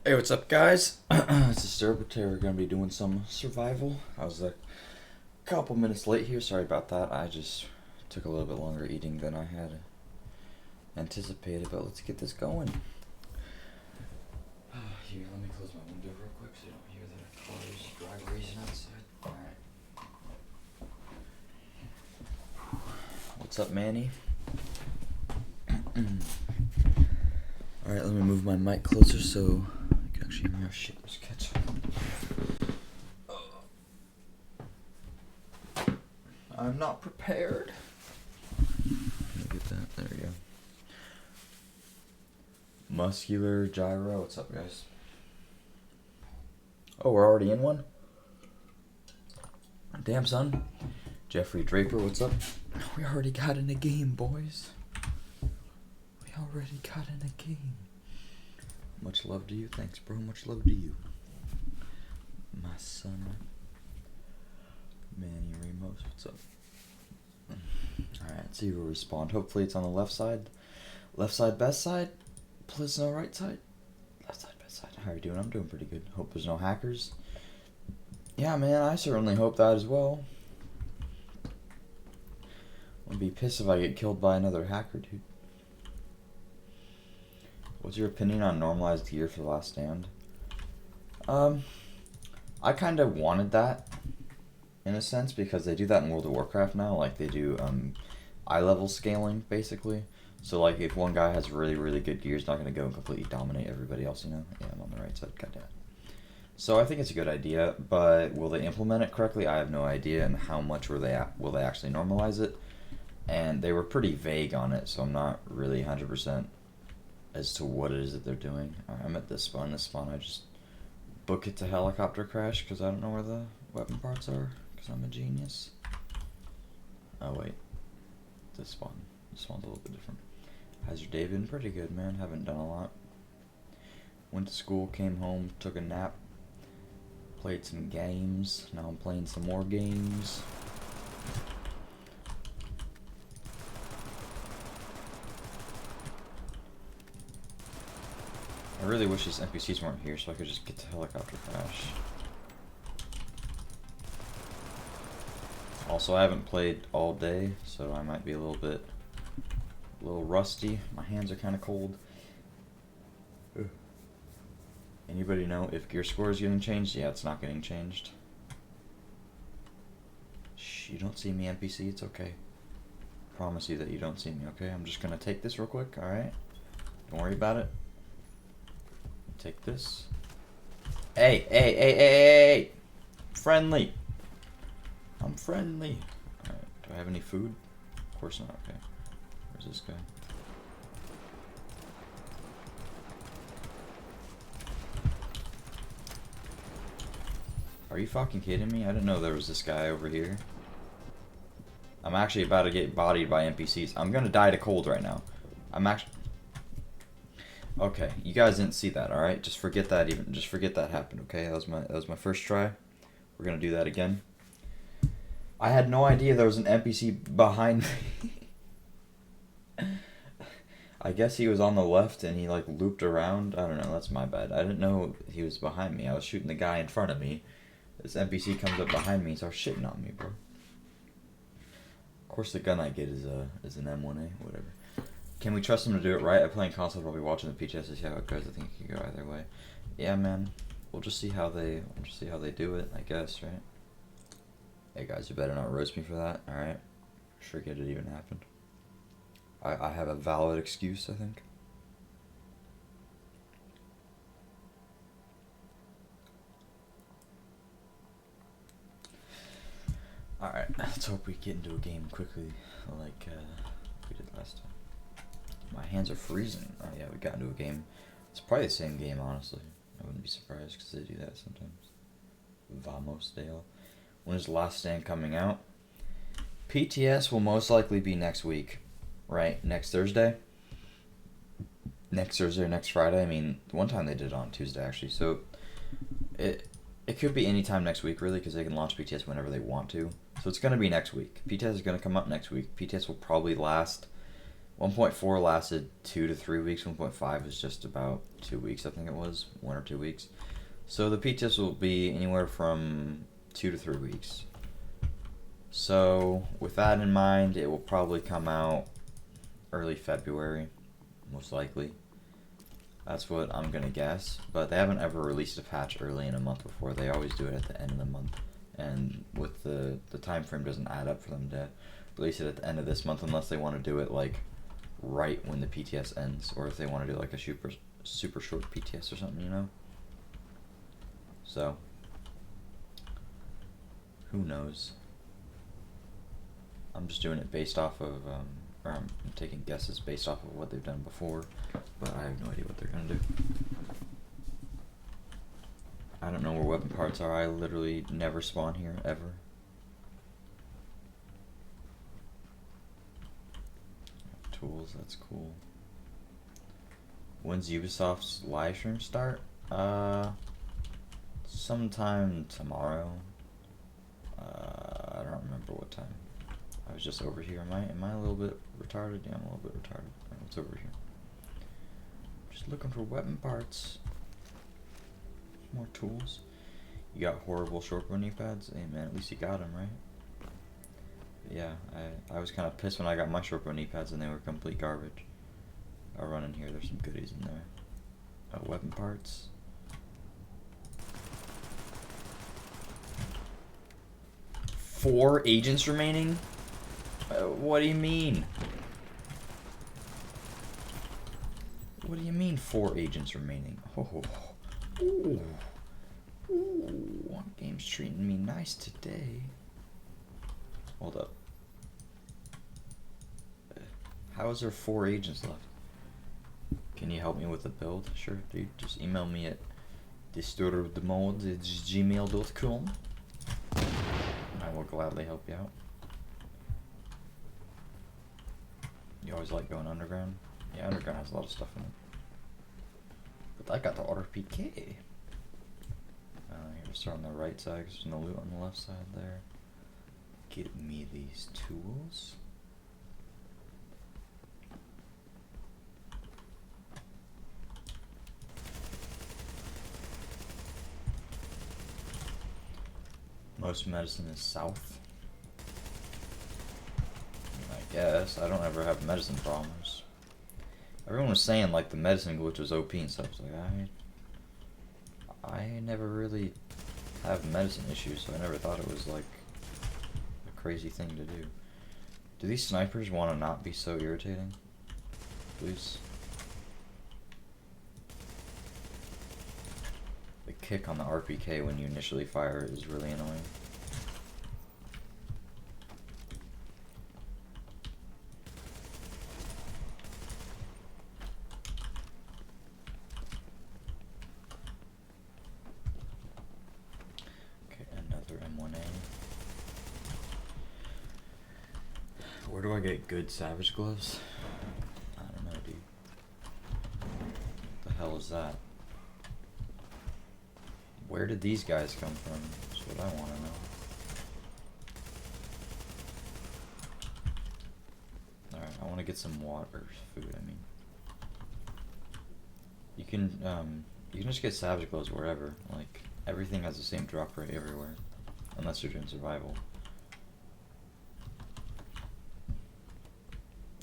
Hey, what's up, guys? It's DisturbedX. We're gonna be doing some survival. I was a couple minutes late here. Sorry about that. I just took a little bit longer eating than I had anticipated. But let's get this going. Here, let me close my window real quick so you don't hear the cars drag racing outside. All right. What's up, Manny? All right, let me move my mic closer so you can actually hear me. Oh shit, there's ketchup. I'm not prepared. Let me get that. There we go. Muscular gyro. What's up, guys? Oh, we're already in one? Damn, son. Jeffrey Draper, what's up? We already got in a game, boys. We already got in a game. Much love to you. Thanks, bro. Much love to you. My son. Manny Ramos, what's up? Alright, let's see who will respawn. Hopefully it's on the left side. Left side, best side. Please no right side. Left side, best side. How are you doing? I'm doing pretty good. Hope there's no hackers. Yeah, man, I certainly hope that as well. I'd be pissed if I get killed by another hacker, dude. What's your opinion on normalized gear for the last stand? I kind of wanted that, in a sense, because they do that in World of Warcraft now. Like, they do eye level scaling, basically. So, like, if one guy has really, really good gear, he's not going to go and completely dominate everybody else, you know? Yeah, I'm on the right side. Goddamn. So, I think it's a good idea, but will they implement it correctly? I have no idea, and how much will they actually normalize it? And they were pretty vague on it, so I'm not really 100% as to what it is that they're doing. I'm at this spawn. I just book it to helicopter crash because I don't know where the weapon parts are, because I'm a genius. Oh wait, this spawn's a little bit different. How's your day been? Pretty good, man. Haven't done a lot. Went to school, came home, took a nap, played some games. Now I'm playing some more games. I really wish these NPCs weren't here so I could just get to helicopter crash. Also, I haven't played all day, so I might be a little rusty. My hands are kind of cold. Ugh. Anybody know if gear score is getting changed? Yeah, it's not getting changed. Shh, you don't see me, NPC, it's okay. Promise you that you don't see me, okay? I'm just gonna take this real quick, alright? Don't worry about it. Take this. Hey! Friendly! I'm friendly. Alright, do I have any food? Of course not, okay. Where's this guy? Are you fucking kidding me? I didn't know there was this guy over here. I'm actually about to get bodied by NPCs. I'm gonna die to cold right now. Okay, you guys didn't see that, alright? Just forget that happened, okay? That was my first try. We're gonna do that again. I had no idea there was an NPC behind me. I guess he was on the left and he like looped around. I don't know, that's my bad. I didn't know he was behind me. I was shooting the guy in front of me. This NPC comes up behind me and starts shitting on me, bro. Of course the gun I get is an M1A, whatever. Can we trust him to do it right? I'm playing console, probably watching the PTS to see how it goes. I think it could go either way. Yeah, man. We'll just see how they do it, I guess, right? Hey guys, you better not roast me for that, alright? Forget it even happened. I have a valid excuse, I think. Alright, let's hope we get into a game quickly, like we did last time. My hands are freezing. Oh yeah, we got into a game. It's probably the same game, honestly. I wouldn't be surprised because they do that sometimes. Vamos, Dale. When is Last Stand coming out? PTS will most likely be next week, right? Next Thursday? Next Thursday or next Friday? I mean, one time they did it on Tuesday, actually. So, it could be any time next week, really, because they can launch PTS whenever they want to. So it's going to be next week. PTS is going to come up next week. PTS will probably last 1.4 lasted 2 to 3 weeks. 1.5 is just about 2 weeks, I think it was. 1 or 2 weeks. So the PTS will be anywhere from 2 to 3 weeks. So with that in mind, it will probably come out early February, most likely. That's what I'm gonna guess. But they haven't ever released a patch early in a month before. They always do it at the end of the month. And with the time frame doesn't add up for them to release it at the end of this month unless they want to do it like right when the PTS ends, or if they want to do like a super short PTS or something, you know? So who knows? I'm just doing it based off of or I'm taking guesses based off of what they've done before, but I have no idea what they're gonna do. I don't know where weapon parts are. I literally never spawn here, ever. Tools, that's cool. When's Ubisoft's live stream start? Sometime tomorrow. I don't remember what time. I was just over here. Am I a little bit retarded? Yeah, I'm a little bit retarded. Alright, what's over here? Just looking for weapon parts. More tools. You got horrible short bow knee pads? Hey man, at least you got them, right? But yeah, I was kind of pissed when I got my short bow knee pads and they were complete garbage. I'll run in here, there's some goodies in there. Weapon parts. Four agents remaining? What do you mean? What do you mean 4 agents remaining? Oh. Ooh. Ooh. Game's treating me nice today. Hold up. How is there 4 agents left? Can you help me with the build? Sure, dude. Just email me at DisturbedLegit@gmail.com. I will gladly help you out. You always like going underground? Yeah, underground has a lot of stuff in it. But I got the RPK. Here to start on the right side, because there's no loot on the left side there. Get me these tools. Most medicine is south. I guess. I don't ever have medicine problems. Everyone was saying like the medicine glitch was OP and stuff. So, like I never really have medicine issues, so I never thought it was like a crazy thing to do. Do these snipers want to not be so irritating? Please. The kick on the RPK when you initially fire is really annoying. Where do I get good savage gloves? I don't know, dude. What the hell is that? Where did these guys come from? That's what I want to know. Alright, I want to get some water, food, I mean. You can just get savage gloves wherever. Like, everything has the same drop rate everywhere. Unless you're doing survival.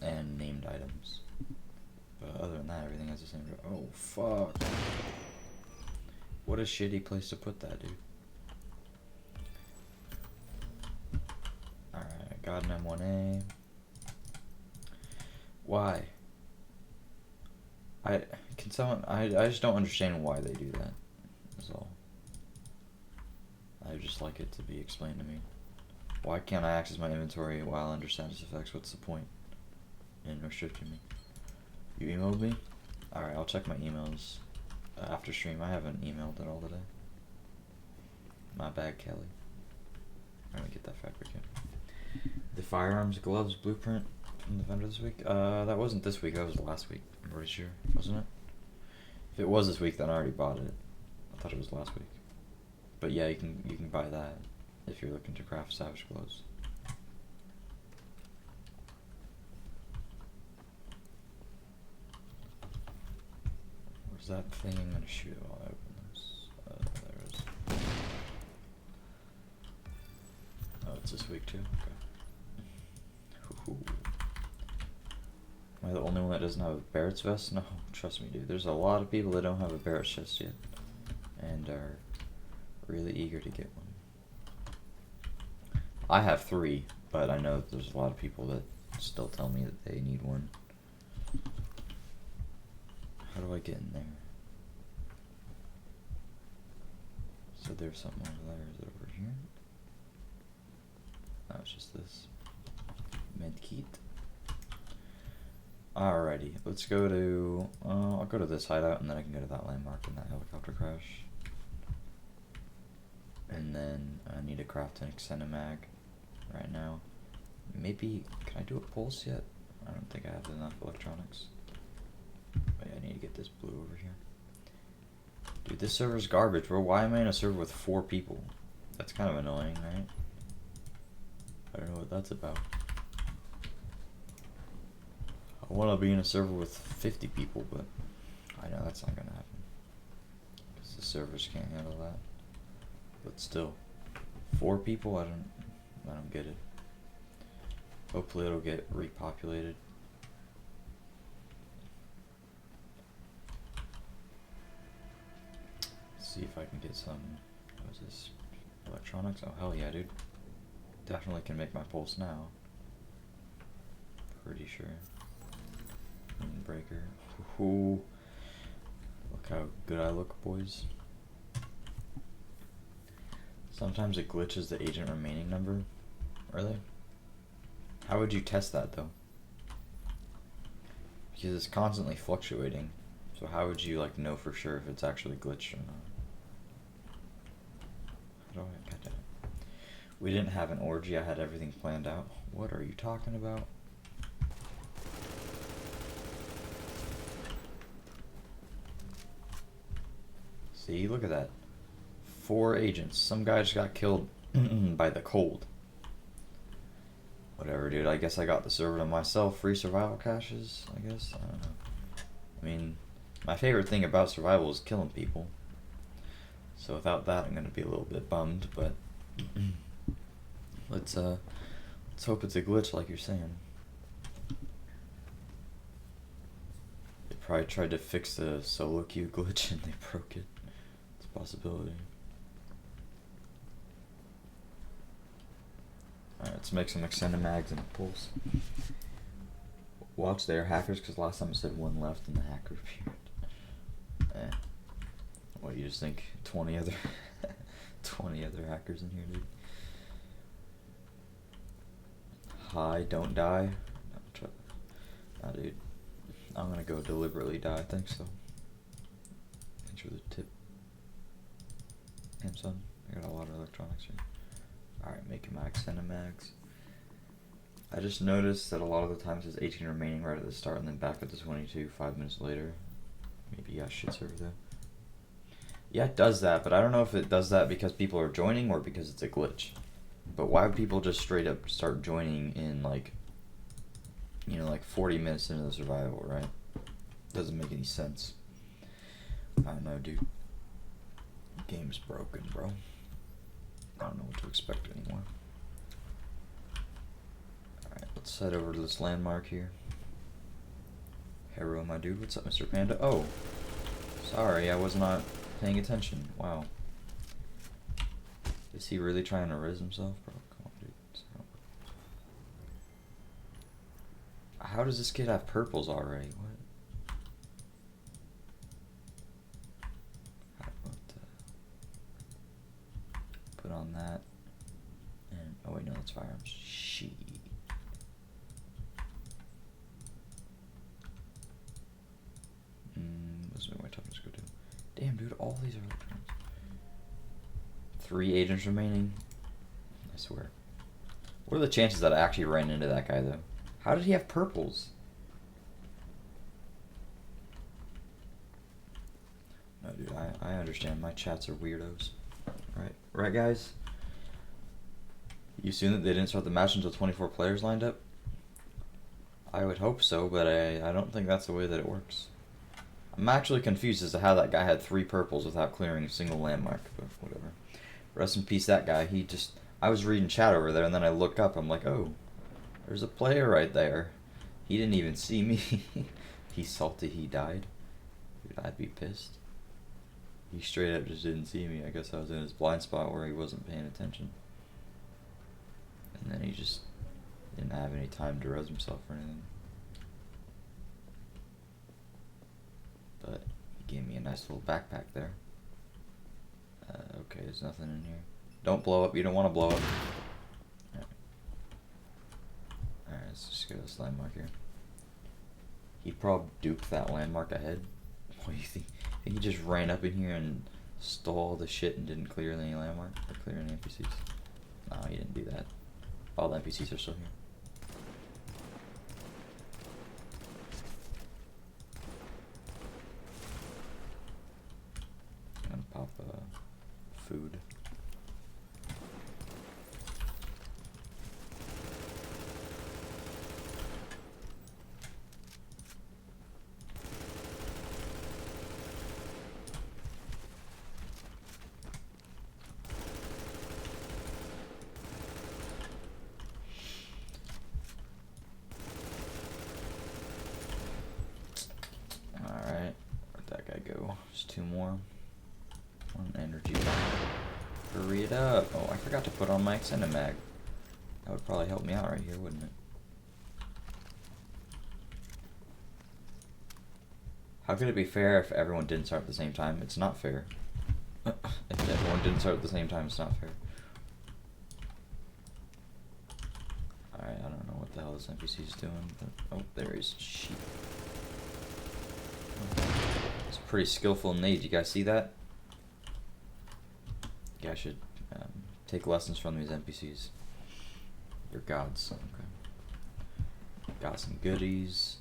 And named items. But other than that, everything has the same drop. Oh, fuck. What a shitty place to put that, dude. Alright, I got an M1A. Why? I just don't understand why they do that. That's all. I just like it to be explained to me. Why can't I access my inventory while under status effects? What's the point in restricting me? You emailed me? Alright, I'll check my emails after stream. I haven't emailed at all today. My bad, Kelly. I'm gonna get that fabric in. The firearms gloves blueprint from the vendor this week? That wasn't this week, that was last week, I'm pretty sure, wasn't it? If it was this week, then I already bought it. I thought it was last week. But yeah, you can buy that if you're looking to craft savage gloves. that thing I'm gonna shoot it while I open this? There it is. Oh, it's this week too? Okay. Ooh. Am I the only one that doesn't have a Barrett's vest? No, trust me, dude. There's a lot of people that don't have a Barrett's vest yet. And are really eager to get one. I have 3, but I know that there's a lot of people that still tell me that they need one. How do I get in there? So there's something over there. Is it over here? No, it's just this. Medkit. Alrighty, let's go to, I'll go to this hideout and then I can go to that landmark and that helicopter crash. And then I need to craft an extended mag right now. Maybe, can I do a pulse yet? I don't think I have enough electronics. But yeah, I need to get this blue over here. Dude, this server's garbage, bro. Why am I in a server with 4 people? That's kind of annoying, right? I don't know what that's about. I want to be in a server with 50 people, but I know that's not going to happen. Because the servers can't handle that. But still, 4 people, I don't get it. Hopefully it'll get repopulated. Let's see if I can get some, what is this, electronics? Oh hell yeah, dude. Definitely can make my pulse now. Pretty sure. Breaker. Ooh. Look how good I look, boys. Sometimes it glitches the agent remaining number. Really? How would you test that though? Because it's constantly fluctuating. So how would you like know for sure if it's actually glitched or not? How do I get that? We didn't have an orgy, I had everything planned out. What are you talking about? See, look at that. 4 agents. Some guy just got killed by the cold. Whatever, dude. I guess I got the server to myself. Free survival caches, I guess. I don't know. I mean, my favorite thing about survival is killing people. So without that, I'm gonna be a little bit bummed. But let's hope it's a glitch, like you're saying. They probably tried to fix the solo queue glitch and they broke it. It's a possibility. Alright, let's make some extended mags and a pulse. Watch their hackers, because last time it said 1 left and the hacker appeared. What, you just think 20 other 20 other hackers in here, dude? Hi, don't die. Nah, dude. I'm gonna go deliberately die, thanks though. Thanks for the tip. Damn son, I got a lot of electronics here. Alright, making my extended mags. I just noticed that a lot of the times it's 18 remaining right at the start and then back up to 22 5 minutes later. Maybe I should serve though. Yeah, it does that, but I don't know if it does that because people are joining or because it's a glitch. But why would people just straight up start joining in like, you know, like 40 minutes into the survival, right? Doesn't make any sense. I don't know, dude. Game's broken, bro. I don't know what to expect anymore. Alright, let's head over to this landmark here. Hello, my dude. What's up, Mr. Panda? Oh, sorry, I was not paying attention. Wow. Is he really trying to res himself, bro? Come on, dude. How does this kid have purples already? What? Put on that. And oh wait, no, that's firearms. Shit. Let's make my toughness go to. Damn, dude, all these are electrons. 3 agents remaining. I swear. What are the chances that I actually ran into that guy though? How did he have purples? No, dude, I understand. My chats are weirdos. Right, guys? You assume that they didn't start the match until 24 players lined up? I would hope so, but I don't think that's the way that it works. I'm actually confused as to how that guy had 3 purples without clearing a single landmark, but whatever. Rest in peace, that guy. He just... I was reading chat over there, and then I look up, I'm like, oh, there's a player right there. He didn't even see me. He's salty he died. Dude, I'd be pissed. He straight up just didn't see me. I guess I was in his blind spot where he wasn't paying attention. And then he just didn't have any time to res himself or anything. But he gave me a nice little backpack there. Okay, there's nothing in here. Don't blow up. You don't want to blow up. Alright, let's just go to this landmark here. He probably duped that landmark ahead. What do you think? I think he just ran up in here and stole all the shit and didn't clear any landmark or clear any NPCs. No, he didn't do that. All the NPCs are still here. I'm gonna pop food. Alright, where'd that guy go? Just 2 more. 1 energy bar. Hurry it up. Oh, I forgot to put on my extended mag. That would probably help me out right here, wouldn't it? How could it be fair if everyone didn't start at the same time? It's not fair. If everyone didn't start at the same time, it's not fair. Alright, I don't know what the hell this NPC is doing, but... Oh, there he is. Sheep. It's a pretty skillful nade. You guys see that? You guys should take lessons from these NPCs. You're gods. Okay. Got some goodies.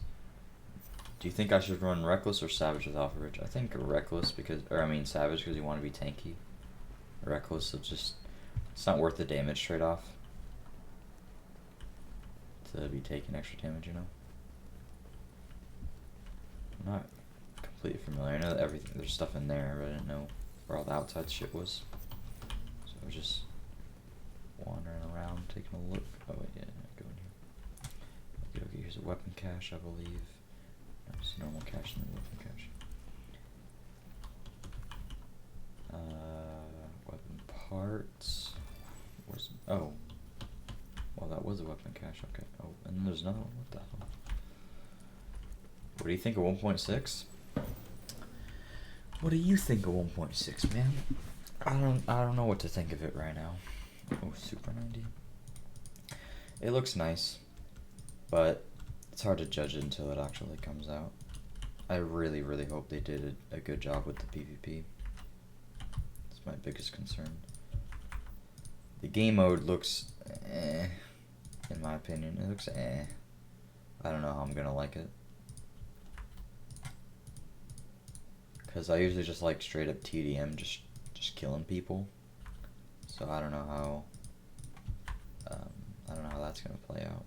Do you think I should run Reckless or Savage with Alpha Ridge? I think Reckless because, or I mean Savage because you want to be tanky. Reckless, it's not worth the damage trade-off to be taking extra damage, you know? I'm not completely familiar. I know that there's stuff in there, but I didn't know where all the outside shit was. So I was just wandering around, taking a look. Oh wait, yeah, go in here. Okay, here's a weapon cache, I believe. There's normal cache and weapon cache. Weapon parts. Oh. Well, that was a weapon cache, okay. Oh, and then there's another one. What the hell? What do you think of 1.6? What do you think of 1.6, man? I don't know what to think of it right now. Oh, Super 90. It looks nice, but it's hard to judge it until it actually comes out. I really, really hope they did a good job with the PvP. It's my biggest concern. The game mode looks eh, in my opinion. It looks eh. I don't know how I'm gonna like it. Because I usually just like straight up TDM, just killing people. So I don't know how that's gonna play out.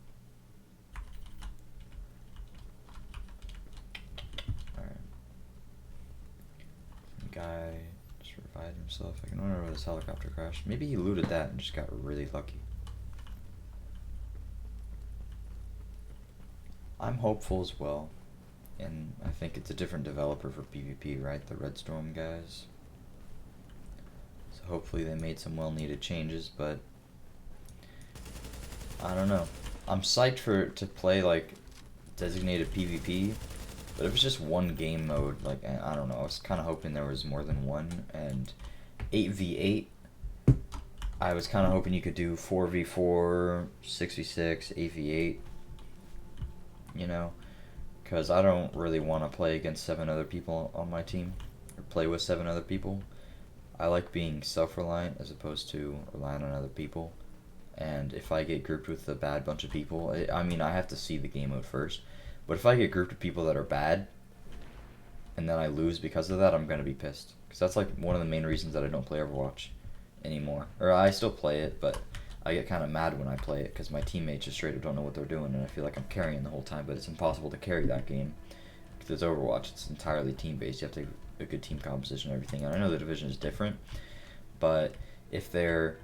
Alright. Guy just revived himself. I can wonder where this helicopter crashed. Maybe he looted that and just got really lucky. I'm hopeful as well. And I think it's a different developer for PvP, right? The Red Storm guys. So hopefully they made some well-needed changes, but I don't know. I'm psyched to play like designated PvP, but if it's just one game mode, like I don't know. I was kind of hoping there was more than one, and 8v8. I was kind of hoping you could do 4v4, 6v6, 8v8. You know. Because I don't really want to play against 7 other people on my team, or play with 7 other people. I like being self-reliant as opposed to relying on other people. And if I get grouped with a bad bunch of people, I mean, I have to see the game mode first. But if I get grouped with people that are bad, and then I lose because of that, I'm going to be pissed. Because that's like one of the main reasons that I don't play Overwatch anymore. Or I still play it, but I get kind of mad when I play it because my teammates just straight up don't know what they're doing, and I feel like I'm carrying the whole time, but it's impossible to carry that game. there's Overwatch, it's entirely team-based. You have to have a good team composition and everything. And I know the Division is different, but if they're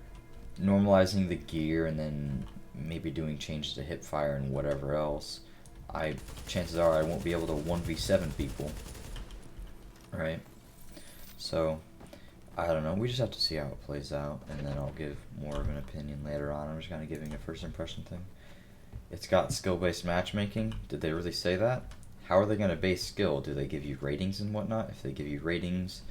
normalizing the gear and then maybe doing changes to hipfire and whatever else, chances are I won't be able to 1v7 people, right? So, I don't know. We just have to see how it plays out, and then I'll give more of an opinion later on. I'm just kind of giving a first impression thing. It's got skill-based matchmaking. Did they really say that? How are they going to base skill? Do they give you ratings and whatnot? If they give you ratings,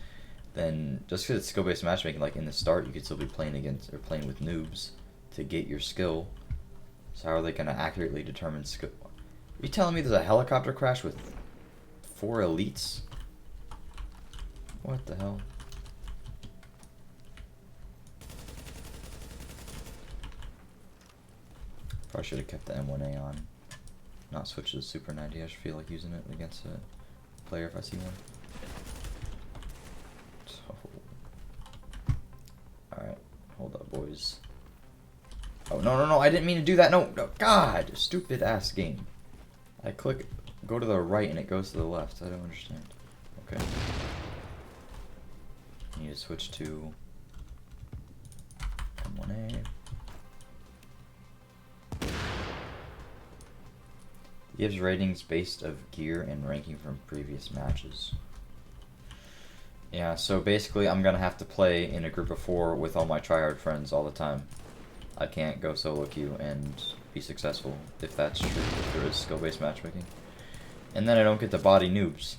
then just because it's skill-based matchmaking, like in the start, you could still be playing against or playing with noobs to get your skill. So how are they going to accurately determine skill? Are you telling me there's a helicopter crash with 4 elites? What the hell? Probably should have kept the M1A on. Not switch to the Super 90. I should feel like using it against a player if I see one. So, alright, hold up, boys. Oh, no, I didn't mean to do that. No, God, stupid ass game. I click, go to the right and it goes to the left. I don't understand. Okay. I need to switch to M1A. Gives ratings based of gear and ranking from previous matches. Yeah, so basically I'm gonna have to play in a group of 4 with all my tryhard friends all the time. I can't go solo queue and be successful, if that's true, if there is skill-based matchmaking. And then I don't get to body noobs.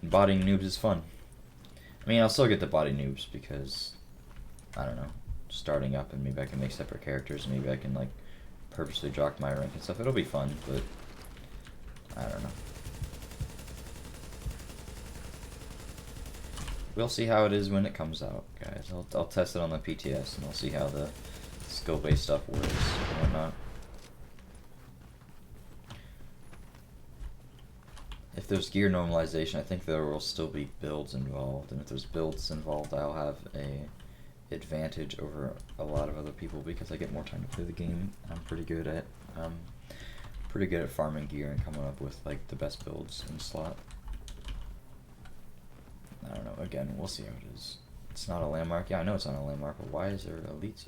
And bodying noobs is fun. I mean, I'll still get to body noobs because, I don't know, starting up and maybe I can make separate characters and maybe I can, like, purposely jock my rank and stuff. It'll be fun, but I don't know. We'll see how it is when it comes out, guys. I'll test it on the PTS and I'll see how the skill-based stuff works and whatnot. If there's gear normalization, I think there will still be builds involved, and if there's builds involved, I'll have a advantage over a lot of other people because I get more time to play the game. I'm pretty good at farming gear and coming up with like the best builds in slot. I don't know, again, we'll see how it is. It's not a landmark. Yeah, I know it's not a landmark, but why is there elites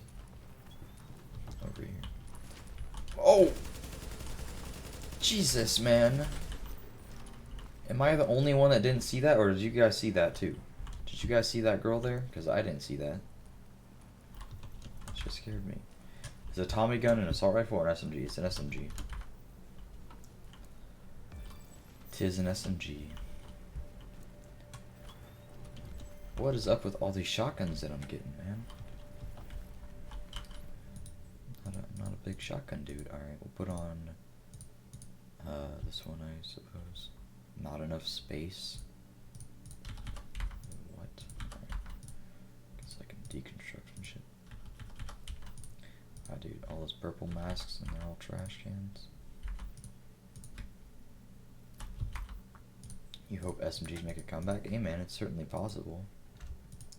over here? Oh! Jesus, man. Am I the only one that didn't see that, or did you guys see that too? Did you guys see that girl there? Because I didn't see that. That just scared me. It's a Tommy gun, an assault rifle, or an SMG? It's an SMG. Tis an SMG. What is up with all these shotguns that I'm getting, man? Not a big shotgun dude. Alright, we'll put on this one, I suppose. Not enough space. What? Alright. Guess I can deconstruct some shit. Ah, dude, all those purple masks and they're all trash cans. You hope SMGs make a comeback? Hey man, it's certainly possible.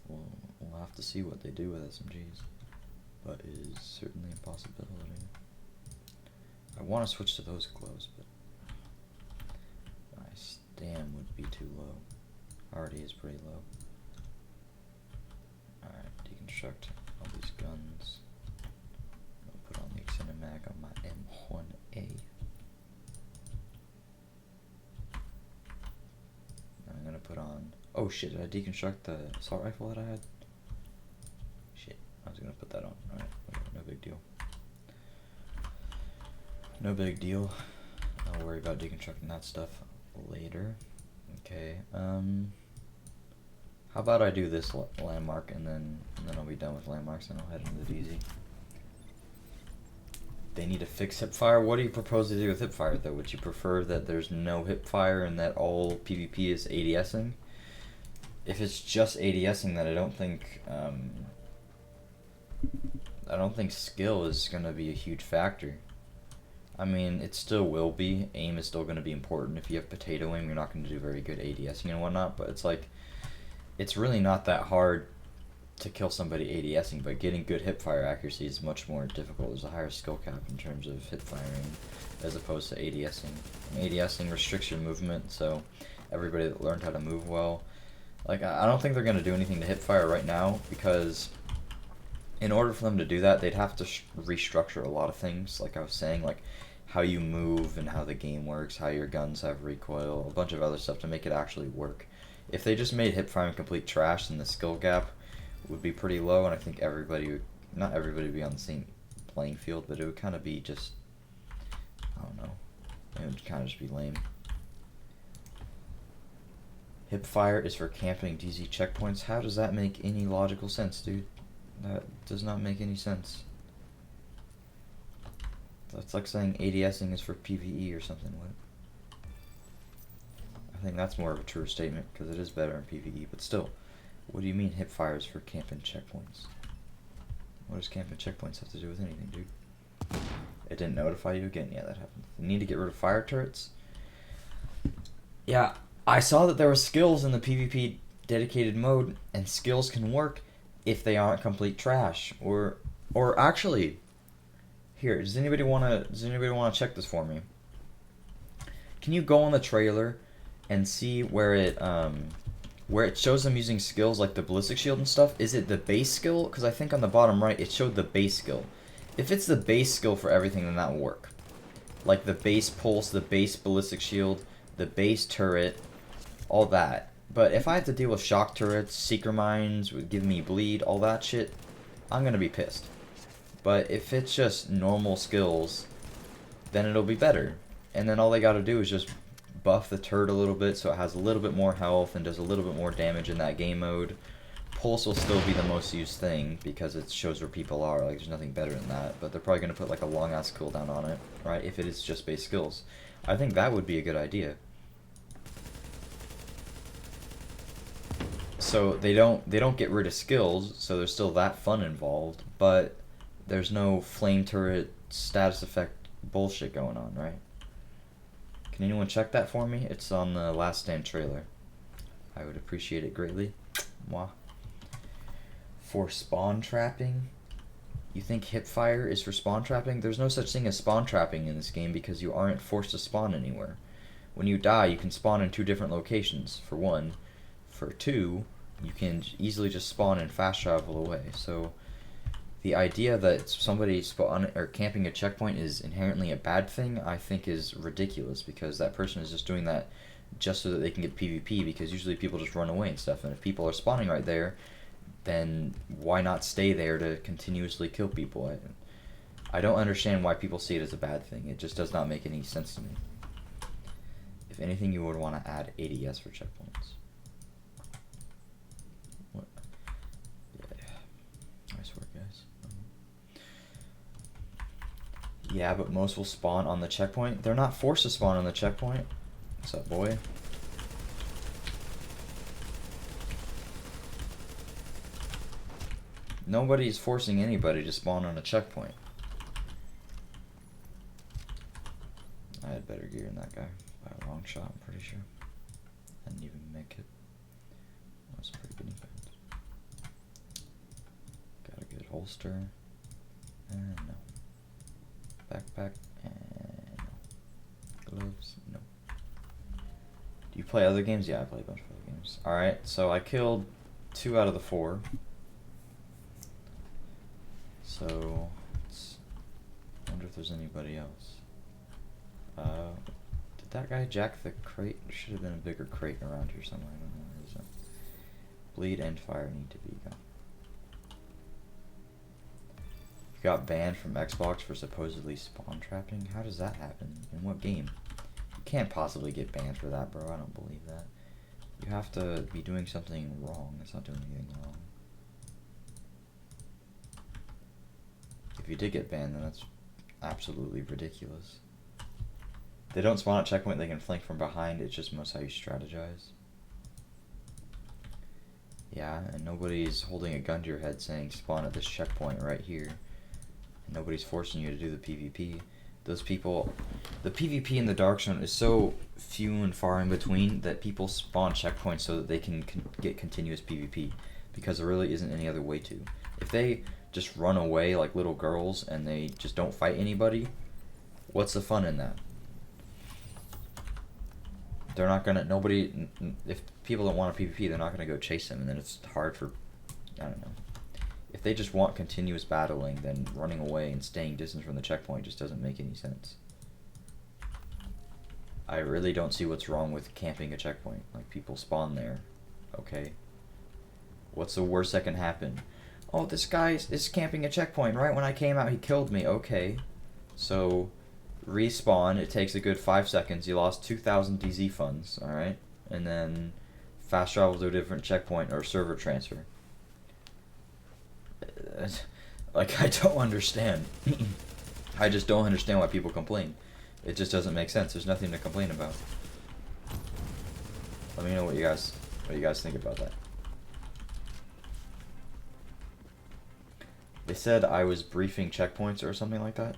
We'll have to see what they do with SMGs. But it is certainly a possibility. I want to switch to those gloves, but my stam would be too low. Already is pretty low. Alright, deconstruct all these guns. I'll put on the extended mag on my M1A. I'm gonna put on... Oh shit, did I deconstruct the assault rifle that I had? Shit, I was gonna put that on. Alright, no big deal. No big deal. I'll worry about deconstructing that stuff later. Okay, how about I do this landmark and then I'll be done with landmarks and I'll head into the DZ. They need to fix hipfire. What do you propose to do with hipfire though? Would you prefer that there's no hipfire and that all PvP is ADSing? If it's just ADSing, then I don't think skill is gonna be a huge factor. I mean, it still will be. Aim is still gonna be important. If you have potato aim, you're not gonna do very good ADSing and whatnot. But it's like, it's really not that hard to kill somebody ADSing, but getting good hipfire accuracy is much more difficult. There's a higher skill cap in terms of hipfiring, as opposed to ADSing. And ADSing restricts your movement, so everybody that learned how to move well. Like, I don't think they're going to do anything to hipfire right now, because in order for them to do that, they'd have to restructure a lot of things, like I was saying, like how you move and how the game works, how your guns have recoil, a bunch of other stuff to make it actually work. If they just made hipfiring complete trash, then the skill gap would be pretty low, and I think not everybody would be on the same playing field, but it would kind of be just, I don't know, it would kind of just be lame. Hipfire is for camping DZ checkpoints. How does that make any logical sense, dude? That does not make any sense. That's like saying ADSing is for PvE or something. What? I think that's more of a truer statement, because it is better in PvE, but still, what do you mean hipfire is for camping checkpoints? What does camping checkpoints have to do with anything, dude? It didn't notify you again? Yeah, that happened. You need to get rid of fire turrets? Yeah, I saw that there were skills in the PvP dedicated mode, and skills can work if they aren't complete trash. Or actually, here, does anybody wanna check this for me? Can you go on the trailer and see where it shows them using skills like the ballistic shield and stuff? Is it the base skill? Because I think on the bottom right it showed the base skill. If it's the base skill for everything, then that will work. Like the base pulse, the base ballistic shield, the base turret, all that. But if I have to deal with shock turrets, seeker mines, would give me bleed, all that shit, I'm gonna be pissed. But if it's just normal skills, then it'll be better. And then all they gotta do is just buff the turret a little bit so it has a little bit more health and does a little bit more damage in that game mode. Pulse will still be the most used thing because it shows where people are. Like, there's nothing better than that. But they're probably gonna put like a long ass cooldown on it, right? If it is just base skills. I think that would be a good idea. So they don't get rid of skills, so there's still that fun involved, but there's no flame turret status effect bullshit going on, right? Can anyone check that for me? It's on the Last Stand trailer. I would appreciate it greatly. Mwah. For spawn trapping? You think hipfire is for spawn trapping? There's no such thing as spawn trapping in this game because you aren't forced to spawn anywhere. When you die, you can spawn in 2 different locations, for one. For 2, you can easily just spawn and fast travel away. So the idea that somebody camping a checkpoint is inherently a bad thing, I think is ridiculous, because that person is just doing that just so that they can get PvP, because usually people just run away and stuff, and if people are spawning right there, then why not stay there to continuously kill people? I don't understand why people see it as a bad thing. It just does not make any sense to me. If anything, you would want to add ADS for checkpoints. What? Yeah. Nice work, guys. Yeah, but most will spawn on the checkpoint. They're not forced to spawn on the checkpoint. What's up, boy? Nobody's forcing anybody to spawn on a checkpoint. I had better gear than that guy by a long shot, I'm pretty sure. I didn't even make it. That was a pretty good event. Got a good holster. And no. Backpack. And no. Gloves. No. Do you play other games? Yeah, I play a bunch of other games. Alright, so I killed 2 out of the 4. So, I wonder if there's anybody else. Did that guy jack the crate? There should have been a bigger crate around here somewhere. I don't know where it is. Bleed and fire need to be gone. You got banned from Xbox for supposedly spawn trapping? How does that happen? In what game? You can't possibly get banned for that, bro. I don't believe that. You have to be doing something wrong. It's not doing anything wrong. If you did get banned, then that's absolutely ridiculous. They don't spawn at checkpoint, they can flank from behind, it's just most how you strategize. Yeah, and nobody's holding a gun to your head saying spawn at this checkpoint right here. And nobody's forcing you to do the PvP. Those people, the PvP in the Dark Zone is so few and far in between that people spawn checkpoints so that they can get continuous PvP, because there really isn't any other way to. If they just run away like little girls and they just don't fight anybody, What's the fun in that? They're not gonna, nobody, if people don't want a PvP, they're not gonna go chase them, and then it's hard for, I don't know. If they just want continuous battling, then running away and staying distance from the checkpoint just doesn't make any sense. I really don't see what's wrong with camping a checkpoint. Like, people spawn there. Okay. What's the worst that can happen? Oh, this guy is camping a checkpoint. Right when I came out, he killed me. Okay. So, respawn. It takes a good 5 seconds. You lost 2,000 DZ funds. Alright? And then fast travel to a different checkpoint or server transfer. Like, I don't understand. I just don't understand why people complain. It just doesn't make sense. There's nothing to complain about. Let me know what you guys think about that. They said I was briefing checkpoints or something like that.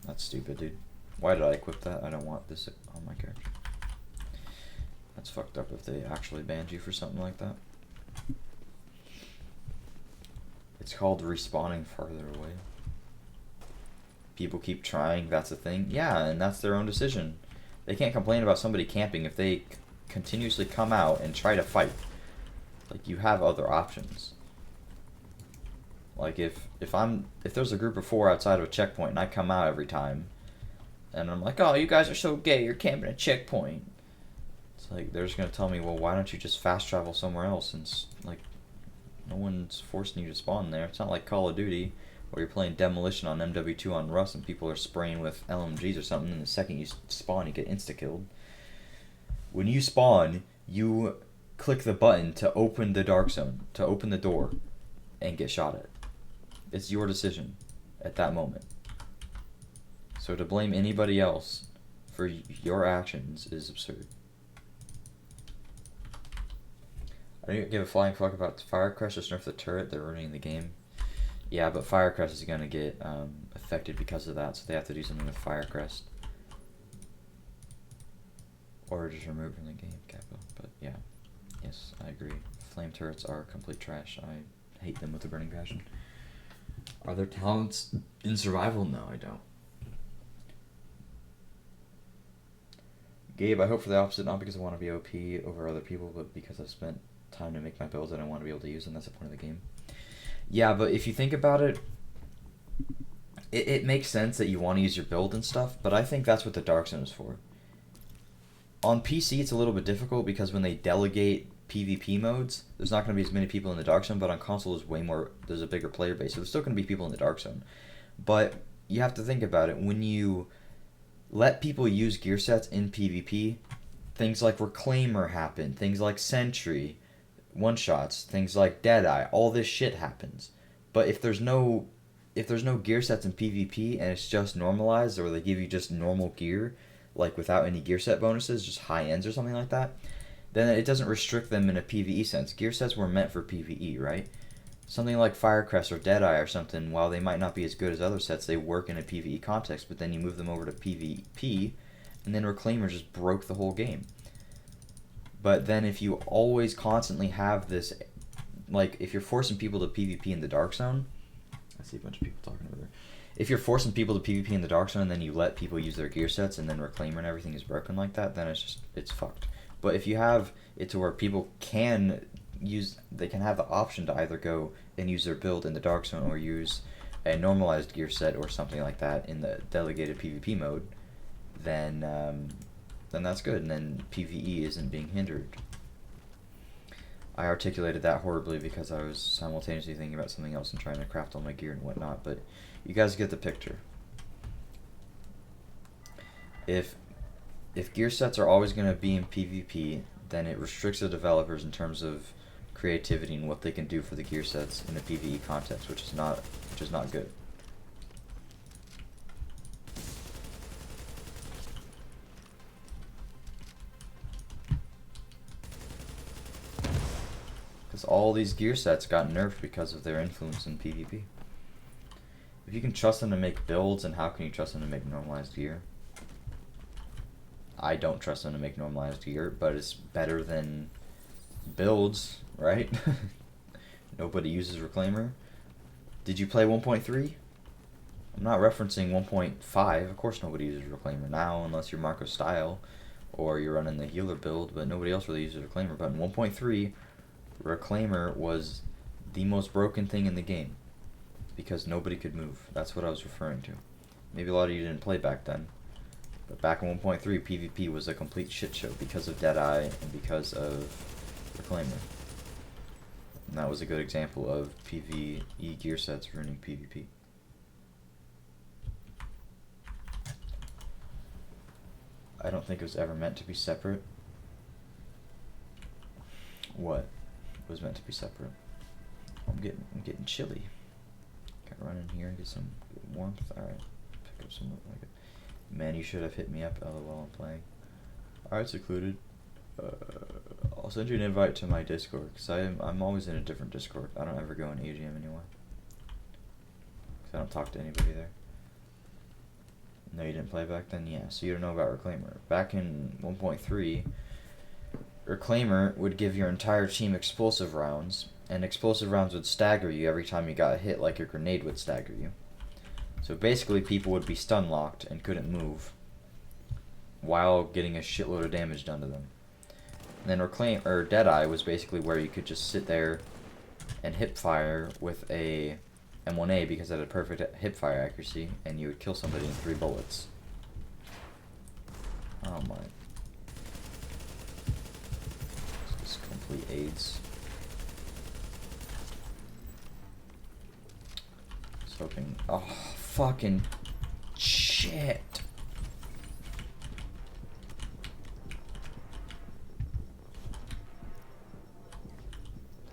That's stupid, dude. Why did I equip that? I don't want this on my character. That's fucked up if they actually banned you for something like that. It's called respawning farther away. People keep trying, that's a thing. Yeah, and that's their own decision. They can't complain about somebody camping if they continuously come out and try to fight. Like, you have other options. Like, if there's a group of 4 outside of a checkpoint and I come out every time, and I'm like, oh, you guys are so gay, you're camping a checkpoint. It's like, they're just gonna tell me, well, why don't you just fast travel somewhere else? And, like, no one's forcing you to spawn there. It's not like Call of Duty, where you're playing Demolition on MW2 on Rust and people are spraying with LMGs or something, and the second you spawn, you get insta-killed. When you spawn, you click the button to open the dark zone, to open the door, and get shot at. It's your decision at that moment. So to blame anybody else for your actions is absurd. I don't give a flying fuck about Firecrest. Just nerf the turret. They're ruining the game. Yeah, but Firecrest is going to get affected because of that, so they have to do something with Firecrest. Or just remove it from the game, Capo. But yeah, yes, I agree. Flame turrets are complete trash. I hate them with a burning passion. Are there talents in survival? No, I don't. Gabe, I hope for the opposite, not because I want to be OP over other people, but because I've spent time to make my builds and I want to be able to use them. That's the point of the game. Yeah, but if you think about it, it makes sense that you want to use your build and stuff, but I think that's what the Dark Zone is for. On PC, it's a little bit difficult because when they delegate PvP modes, there's not going to be as many people in the Dark Zone, but on console, there's a bigger player base, so there's still going to be people in the Dark Zone. But you have to think about it. When you let people use gear sets in PvP, things like Reclaimer happen, things like Sentry, one-shots, things like Deadeye, all this shit happens. But if there's no gear sets in PvP and it's just normalized, or they give you just normal gear, like without any gear set bonuses, just high ends or something like that, then it doesn't restrict them in a PvE sense. Gear sets were meant for PvE, right? Something like Firecrest or Deadeye or something, while they might not be as good as other sets, they work in a PvE context, but then you move them over to PvP, and then Reclaimer just broke the whole game. But then if you always constantly have this, like, if you're forcing people to PvP in the Dark Zone, I see a bunch of people talking over there. If you're forcing people to PvP in the Dark Zone and then you let people use their gear sets and then Reclaimer and everything is broken like that, then it's fucked. But if you have it to where people can they can have the option to either go and use their build in the Dark Zone or use a normalized gear set or something like that in the delegated PvP mode, then that's good, and then PvE isn't being hindered. I articulated that horribly because I was simultaneously thinking about something else and trying to craft all my gear and whatnot, but you guys get the picture. If gear sets are always going to be in PvP, then it restricts the developers in terms of creativity and what they can do for the gear sets in a PvE context, which is not good. Because all these gear sets got nerfed because of their influence in PvP. If you can trust them to make builds, then how can you trust them to make normalized gear? I don't trust them to make normalized gear, but it's better than builds, right? Nobody uses Reclaimer. Did you play 1.3? I'm not referencing 1.5. Of course nobody uses Reclaimer now unless you're Marco Style or you're running the healer build, but nobody else really uses Reclaimer. But in 1.3, Reclaimer was the most broken thing in the game because nobody could move. That's what I was referring to. Maybe a lot of you didn't play back then, but back in 1.3, PvP was a complete shit show because of Deadeye and because of Reclaimer. And that was a good example of PvE gear sets ruining PvP. I don't think it was ever meant to be separate. What was meant to be separate? I'm getting chilly. Gotta run in here and get some warmth. Alright. Pick up some like it. Man, you should have hit me up while I'm playing. Alright, secluded. I'll send you an invite to my Discord, because I'm always in a different Discord. I don't ever go in AGM anymore. Because I don't talk to anybody there. No, you didn't play back then? Yeah, so you don't know about Reclaimer. Back in 1.3, Reclaimer would give your entire team explosive rounds, and explosive rounds would stagger you every time you got hit, like your grenade would stagger you. So basically people would be stun locked and couldn't move while getting a shitload of damage done to them. And then Deadeye was basically where you could just sit there and hip fire with a M1A because it had perfect hip fire accuracy, and you would kill somebody in 3 bullets. Oh my. This is complete AIDS. Just hoping. Oh, fucking shit.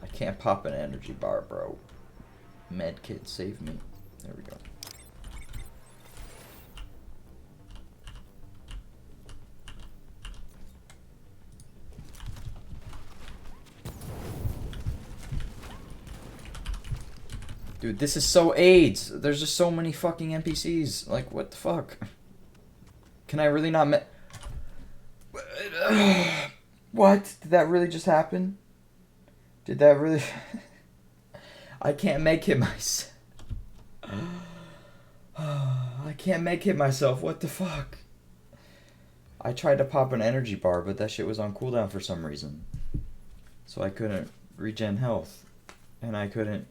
I can't pop an energy bar, bro. Medkit, save me. There we go. Dude, this is so AIDS. There's just so many fucking NPCs. Like, what the fuck? Can I really not What? Did that really just happen? Did that really... I can't make it myself. I can't make it myself. What the fuck? I tried to pop an energy bar, but that shit was on cooldown for some reason. So I couldn't regen health. And I couldn't...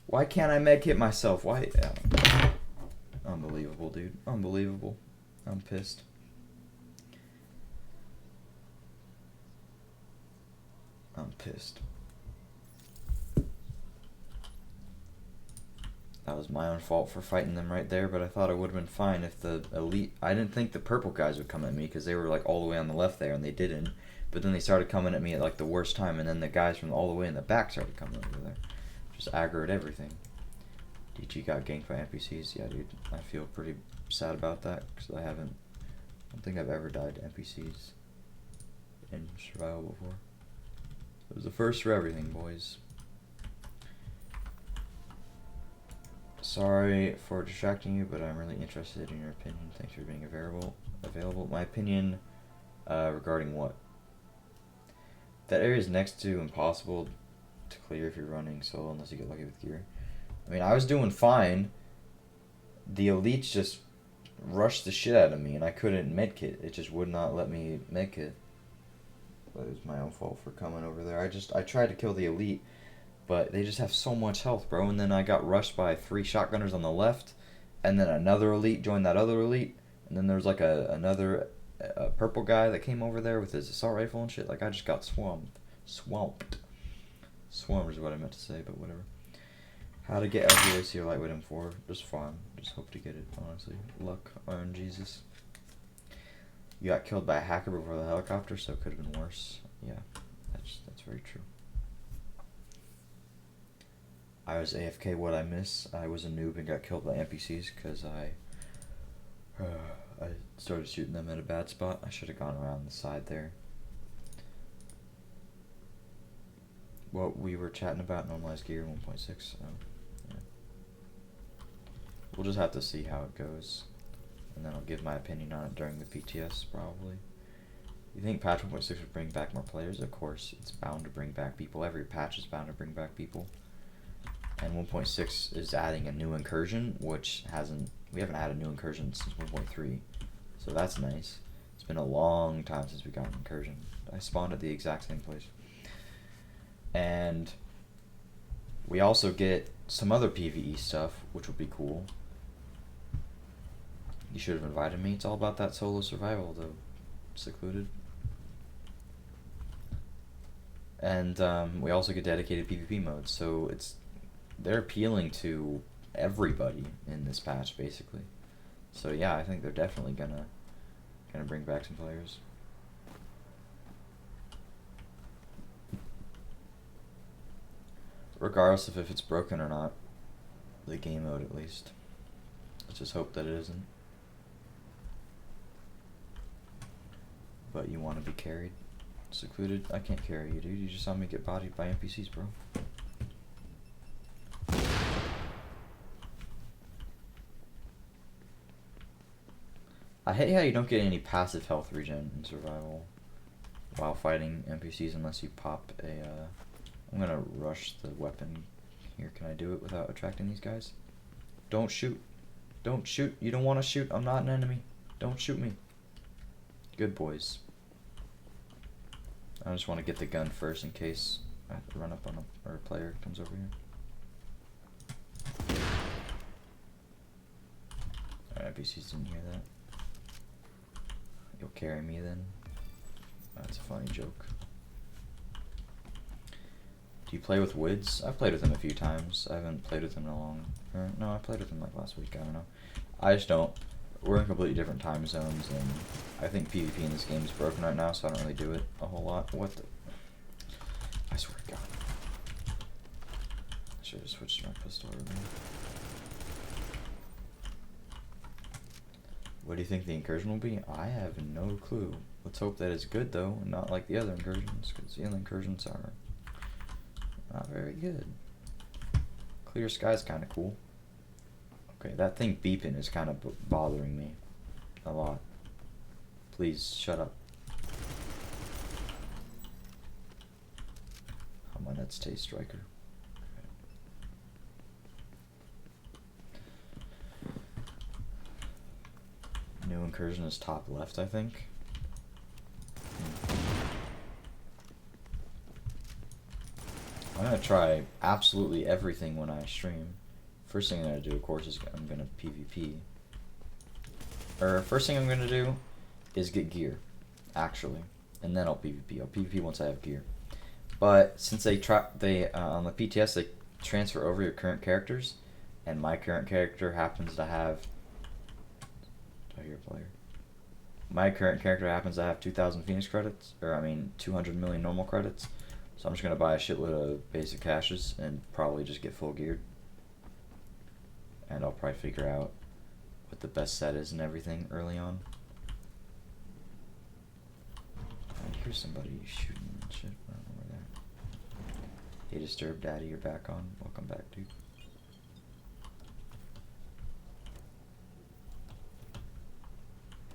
Why can't I med kit myself? Why? Unbelievable, dude. Unbelievable. I'm pissed. I'm pissed. That was my own fault for fighting them right there, but I thought it would have been fine if the elite... I didn't think the purple guys would come at me because they were like all the way on the left there, and they didn't. But then they started coming at me at like the worst time, and then the guys from all the way in the back started coming over there. Just aggroed everything. DG got ganked by NPCs. Yeah, dude. I feel pretty sad about that because I don't think I've ever died to NPCs in survival before. It was the first for everything, boys. Sorry for distracting you, but I'm really interested in your opinion. Thanks for being available. My opinion regarding what? That area is next to impossible to clear if you're running solo unless you get lucky with gear. I mean, I was doing fine. The elites just rushed the shit out of me, and I couldn't medkit. It just would not let me medkit. But it was my own fault for coming over there. I tried to kill the elite, but they just have so much health, bro. And then I got rushed by 3 shotgunners on the left, and then another elite joined that other elite, and then there's like another purple guy that came over there with his assault rifle and shit. Like, I just got swamped. Swamped is what I meant to say, but whatever. How to get LGAC or lightweight M4? Just farm. Just hope to get it, honestly. Luck, RNGesus. You got killed by a hacker before the helicopter, so it could have been worse. Yeah, that's very true. I was AFK. What I miss? I was a noob and got killed by NPCs because I started shooting them at a bad spot. I should have gone around the side there. What we were chatting about, normalized gear 1.6. Yeah. We'll just have to see how it goes, and then I'll give my opinion on it during the PTS probably. You think patch 1.6 would bring back more players? Of course, it's bound to bring back people. Every patch is bound to bring back people. And 1.6 is adding a new incursion, which we haven't had a new incursion since 1.3. So that's nice. It's been a long time since we got an incursion. I spawned at the exact same place. And we also get some other PvE stuff, which would be cool. You should have invited me. It's all about that solo survival, though. Secluded. And we also get dedicated PvP modes, so they're appealing to everybody in this patch, basically. So yeah, I think they're definitely gonna bring back some players. Regardless of if it's broken or not, the game mode at least. Let's just hope that it isn't. But you want to be carried? Secluded? I can't carry you, dude. You just saw me get bodied by NPCs, bro. I hate how you don't get any passive health regen in survival while fighting NPCs unless you pop a, I'm gonna rush the weapon here. Can I do it without attracting these guys? Don't shoot. Don't shoot. You don't want to shoot. I'm not an enemy. Don't shoot me. Good boys. I just want to get the gun first in case I have to run up on a player comes over here. Alright, NPCs didn't hear that. You'll carry me then? That's a funny joke. Do you play with Wids? I've played with him a few times. I haven't played with him in a long... no, I played with him like last week. I don't know. I just don't. We're in completely different time zones, and I think PvP in this game is broken right now, so I don't really do it a whole lot. What the... I swear to God. I should have switched to my pistol earlier. What do you think the incursion will be? I have no clue. Let's hope that it's good, though, and not like the other incursions, because the other incursions are not very good. Clear sky's kind of cool. Okay, that thing beeping is kind of bothering me a lot. Please, shut up. How my nuts taste, Striker. New incursion is top left, I think. I'm gonna try absolutely everything when I stream. First thing I'm gonna do, of course, is I'm gonna PvP. Or first thing I'm gonna do is get gear, actually, and then I'll PvP. I'll PvP once I have gear. But since they on the PTS they transfer over your current characters, and my current character happens to have. Do I hear a player? My current character happens to have 2,000 Phoenix credits, or I mean 200 million normal credits. So I'm just gonna buy a shitload of basic caches and probably just get full geared. And I'll probably figure out what the best set is and everything early on. I hear somebody shooting and shit over there. Hey, Disturbed Daddy, you're back on. Welcome back, dude.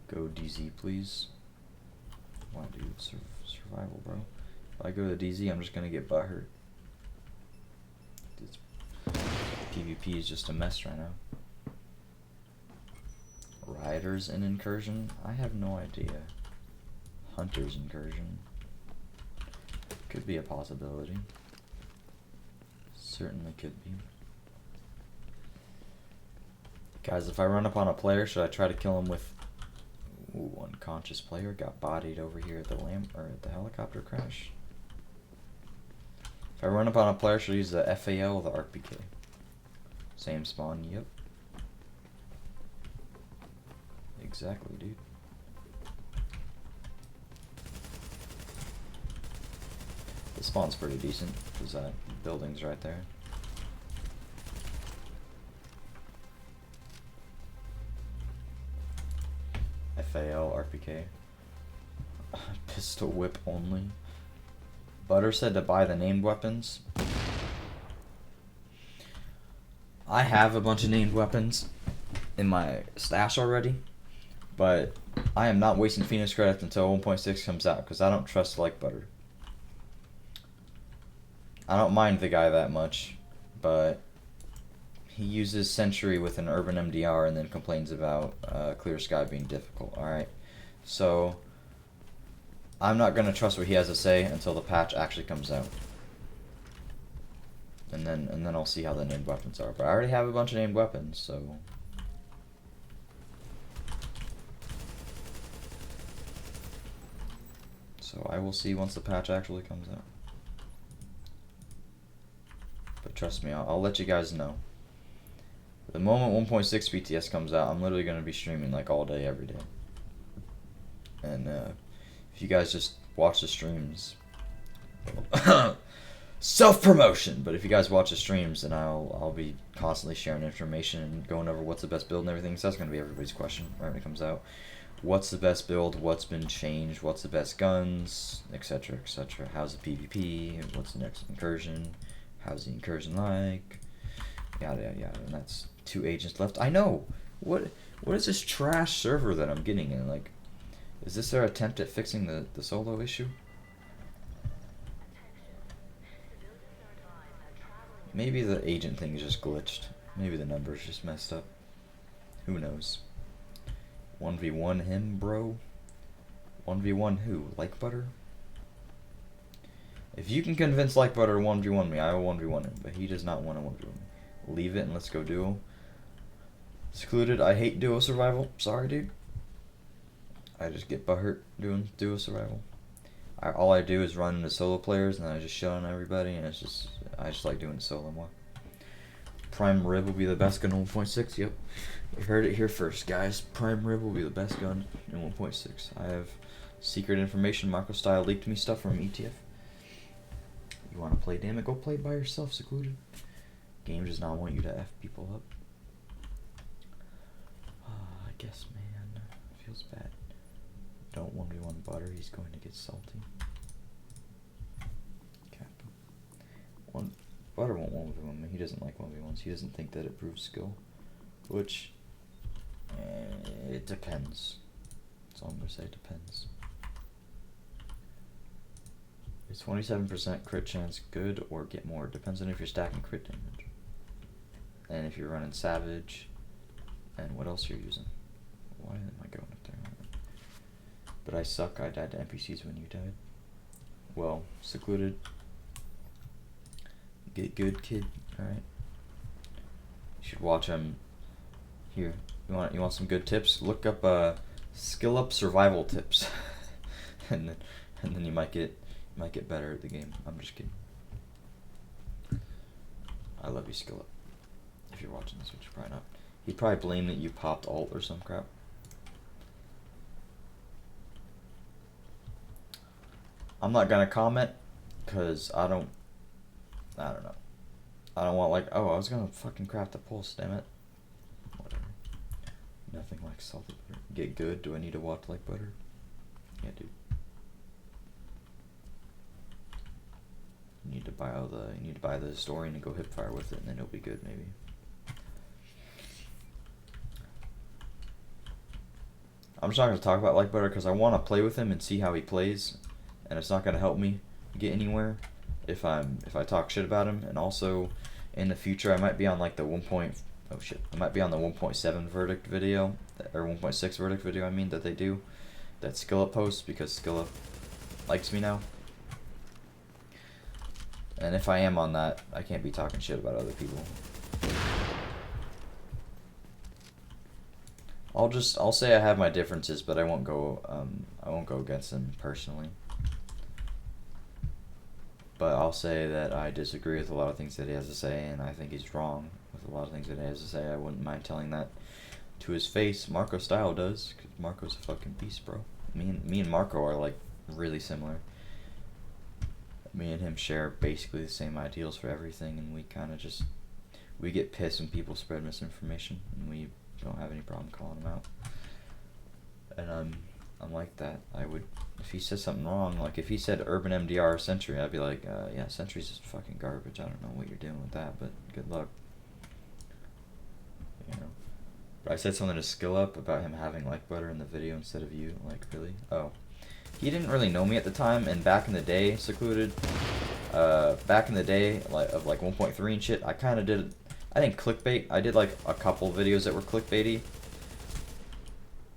Go DZ, please. I want to do survival, bro. If I go to DZ, I'm just gonna get butthurt. PvP is just a mess right now. Riders in incursion? I have no idea. Hunters incursion. Could be a possibility. Certainly could be. Guys, if I run up on a player, should I try to kill him with... Ooh, unconscious player got bodied over here at the helicopter crash. If I run up on a player, should I use the FAL or the RPK? Same spawn, yep. Exactly, dude. The spawn's pretty decent, because that building's right there. FAL, RPK. Pistol whip only. Butter said to buy the named weapons. I have a bunch of named weapons in my stash already, but I am not wasting Phoenix credits until 1.6 comes out, because I don't trust like butter. I don't mind the guy that much, but he uses Sentry with an Urban MDR and then complains about Clear Sky being difficult. Alright, so I'm not going to trust what he has to say until the patch actually comes out. And then I'll see how the named weapons are. But I already have a bunch of named weapons, so... So I will see once the patch actually comes out. But trust me, I'll let you guys know. The moment 1.6 BTS comes out, I'm literally going to be streaming like all day, every day. And if you guys just watch the streams... Self-promotion! But if you guys watch the streams, then I'll be constantly sharing information and going over what's the best build and everything. So that's going to be everybody's question right when it comes out. What's the best build, what's been changed, what's the best guns, etc, etc. How's the PvP, what's the next incursion, how's the incursion like, yada yada yada. And that's 2 agents left. I know! What is this trash server that I'm getting in? Like, is this their attempt at fixing the solo issue? Maybe the agent thing is just glitched. Maybe the numbers just messed up. Who knows? 1v1 him, bro? 1v1 who? Like Butter? If you can convince Like Butter to 1v1 me, I will 1v1 him, but he does not want to 1v1 me. Leave it and let's go duo. Secluded, I hate duo survival. Sorry, dude. I just get butthurt doing duo survival. All I do is run into solo players and then I just shit on everybody, and it's just, I just like doing it solo more. Prime Rib will be the best gun in 1.6, yep. You heard it here first, guys. Prime Rib will be the best gun in 1.6. I have secret information. Marco Style leaked me stuff from ETF. You want to play? Damn it, go play by yourself, Secluded. Game does not want you to F people up. I guess, man. Feels bad. Don't 1v1 Butter, he's going to get salty. Cap. Butter won't 1v1 me. He doesn't like 1v1s. He doesn't think that it proves skill. Which, it depends. That's all I'm going to say, it depends. Is 27% crit chance good or get more? Depends on if you're stacking crit damage. And if you're running Savage, and what else you're using. Why am I going up there? But I suck, I died to NPCs when you died. Well, Secluded. Get good, kid. Alright. You should watch him. Here. You want some good tips? Look up skill up survival tips. and then you might get better at the game. I'm just kidding. I love you, skill up. If you're watching this, which you're probably not. He'd probably blame that you popped alt or some crap. I'm not gonna comment, cause I don't know. I don't want like, oh, I was gonna fucking craft a pulse, damn it. Whatever. Nothing like salty butter. Get good. Do I need to watch Like Butter? Yeah, dude. You need to buy the historian and go hipfire with it, and then it'll be good, maybe. I'm just not gonna talk about Like Butter because I want to play with him and see how he plays, and it's not gonna help me get anywhere if I talk shit about him. And also, in the future, I might be on like the I might be on the 1.7 verdict video, or 1.6 verdict video. I mean, that they do, that Skillup posts, because Skillup likes me now. And if I am on that, I can't be talking shit about other people. I'll say I have my differences, but I won't go against him personally. But I'll say that I disagree with a lot of things that he has to say, and I think he's wrong with a lot of things that he has to say. I wouldn't mind telling that to his face. Marco Style does, because Marco's a fucking beast, bro. Me and Marco are like really similar. Me and him share basically the same ideals for everything, and we kind of we get pissed when people spread misinformation, and we don't have any problem calling them out. And I'm like that. I would, if he says something wrong, like if he said Urban MDR Sentry, I'd be like, yeah, Sentry's just fucking garbage. I don't know what you're doing with that, but good luck. You know. But I said something to Skill Up about him having Like Butter in the video instead of you. Like, really? Oh. He didn't really know me at the time, and back in the day, Secluded, back in the day, like 1.3 and shit, I kind of did I think clickbait, I did like a couple videos that were clickbaity,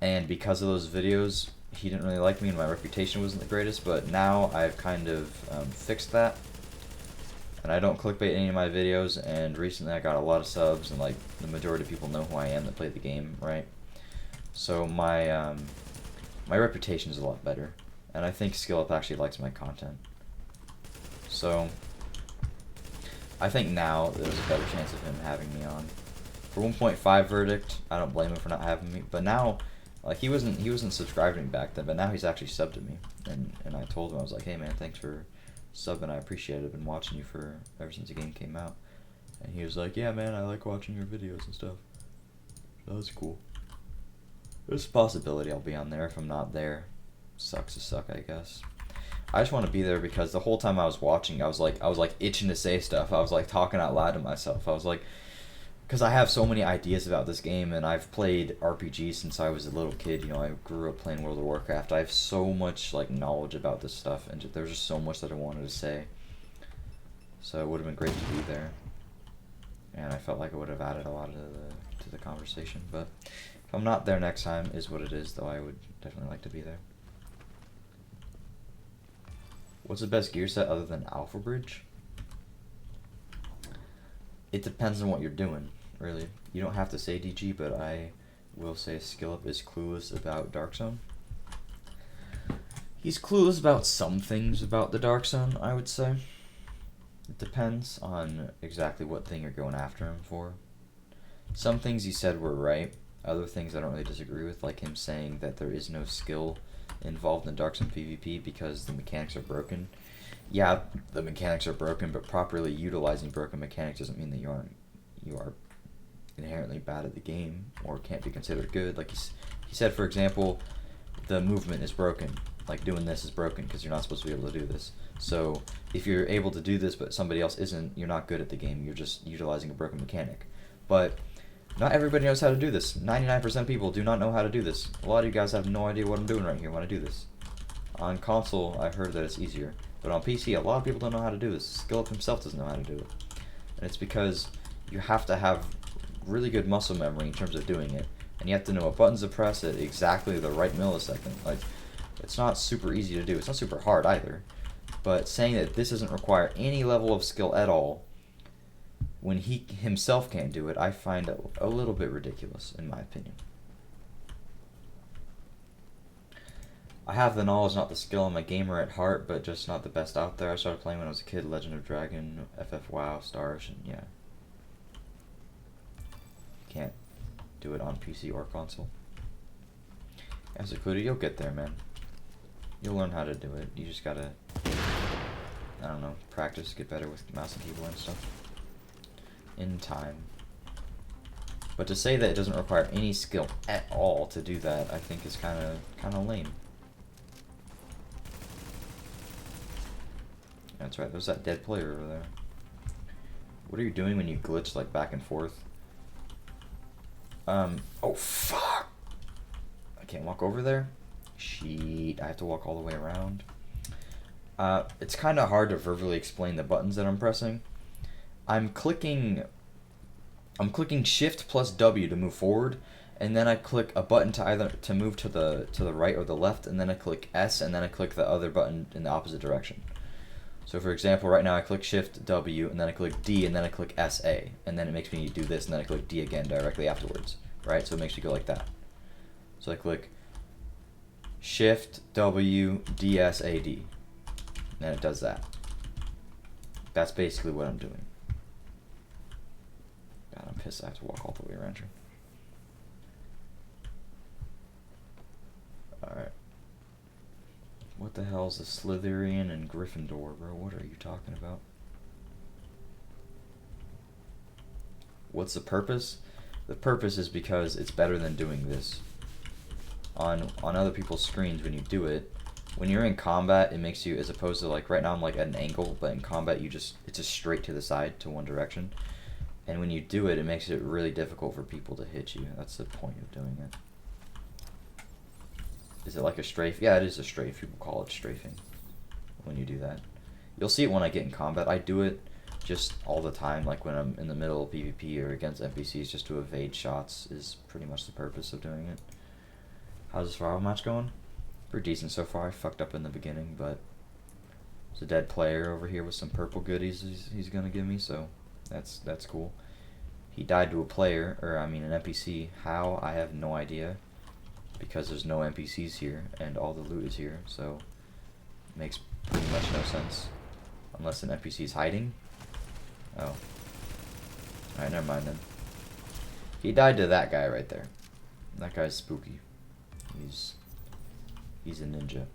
and because of those videos, he didn't really like me and my reputation wasn't the greatest, but now I've kind of fixed that, and I don't clickbait any of my videos, and recently I got a lot of subs, and like the majority of people know who I am that play the game, right? So my my reputation is a lot better, and I think SkillUp actually likes my content. So I think now there's a better chance of him having me on. For 1.5 verdict, I don't blame him for not having me. But now, like he wasn't subscribed to me back then, but now he's actually subbed to me. And I told him, I was like, hey man, thanks for subbing. I appreciate it. I've been watching you for ever since the game came out. And he was like, yeah man, I like watching your videos and stuff. That was cool. There's a possibility I'll be on there. If I'm not there, sucks to suck, I guess. I just want to be there because the whole time I was watching, I was like itching to say stuff. I was like talking out loud to myself. I was like, because I have so many ideas about this game, and I've played RPGs since I was a little kid. You know, I grew up playing World of Warcraft. I have so much like knowledge about this stuff, and there's just so much that I wanted to say. So it would have been great to be there, and I felt like it would have added a lot to the conversation. But if I'm not there next time, is what it is. Though I would definitely like to be there. What's the best gear set other than Alpha Bridge? It depends on what you're doing, really. You don't have to say DG, but I will say SkillUp is clueless about Dark Zone. He's clueless about some things about the Dark Zone, I would say. It depends on exactly what thing you're going after him for. Some things he said were right. Other things I don't really disagree with, like him saying that there is no skill involved in Dark Zone PvP because the mechanics are broken. Yeah, the mechanics are broken, but properly utilizing broken mechanics doesn't mean that you are inherently bad at the game or can't be considered good. Like he said, for example, the movement is broken. Like doing this is broken because you're not supposed to be able to do this. So if you're able to do this but somebody else isn't, you're not good at the game. You're just utilizing a broken mechanic. But not everybody knows how to do this. 99% of people do not know how to do this. A lot of you guys have no idea what I'm doing right here when I do this. On console, I've heard that it's easier. But on PC, a lot of people don't know how to do this. SkillUp himself doesn't know how to do it. And it's because you have to have really good muscle memory in terms of doing it. And you have to know what buttons to press at exactly the right millisecond. Like, it's not super easy to do. It's not super hard either. But saying that this doesn't require any level of skill at all, when he himself can't do it, I find it a little bit ridiculous, in my opinion. I have the knowledge, not the skill. I'm a gamer at heart, but just not the best out there. I started playing when I was a kid, Legend of Dragon, FF WoW, Star Ocean, yeah. Can't do it on PC or console. As included, you'll get there, man. You'll learn how to do it. You just gotta, I don't know, practice, get better with mouse and keyboard and stuff. In time. But to say that it doesn't require any skill at all to do that, I think is kind of lame. That's right, there's that dead player over there. What are you doing when you glitch like back and forth? Oh fuck! I can't walk over there? Shit, I have to walk all the way around. It's kind of hard to verbally explain the buttons that I'm pressing. I'm clicking Shift plus W to move forward, and then I click a button to either to move to the right or the left, and then I click S, and then I click the other button in the opposite direction. So for example, right now I click Shift W, and then I click D, and then I click SA, and then it makes me do this, and then I click D again directly afterwards, right? So it makes me go like that. So I click Shift W D S A D, and then it does that. That's basically what I'm doing. God, I'm pissed I have to walk all the way around here. Alright. What the hell is a Slytherin and Gryffindor, bro? What are you talking about? What's the purpose? The purpose is because it's better than doing this. On other people's screens, when you do it, when you're in combat, it makes you, as opposed to like, right now I'm like at an angle, but in combat it's just straight to the side, to one direction. And when you do it, it makes it really difficult for people to hit you. That's the point of doing it. Is it like a strafe? Yeah, it is a strafe. People call it strafing when you do that. You'll see it when I get in combat. I do it just all the time, like when I'm in the middle of PvP or against NPCs, just to evade shots is pretty much the purpose of doing it. How's this survival match going? Pretty decent so far. I fucked up in the beginning, but there's a dead player over here with some purple goodies he's gonna give me, so that's cool. He died to a player, or I mean an NPC. How? I have no idea, because there's no NPCs here and all the loot is here, so it makes pretty much no sense. Unless an NPC is hiding. Oh. Alright, never mind then. He died to that guy right there. That guy's spooky. He's a ninja.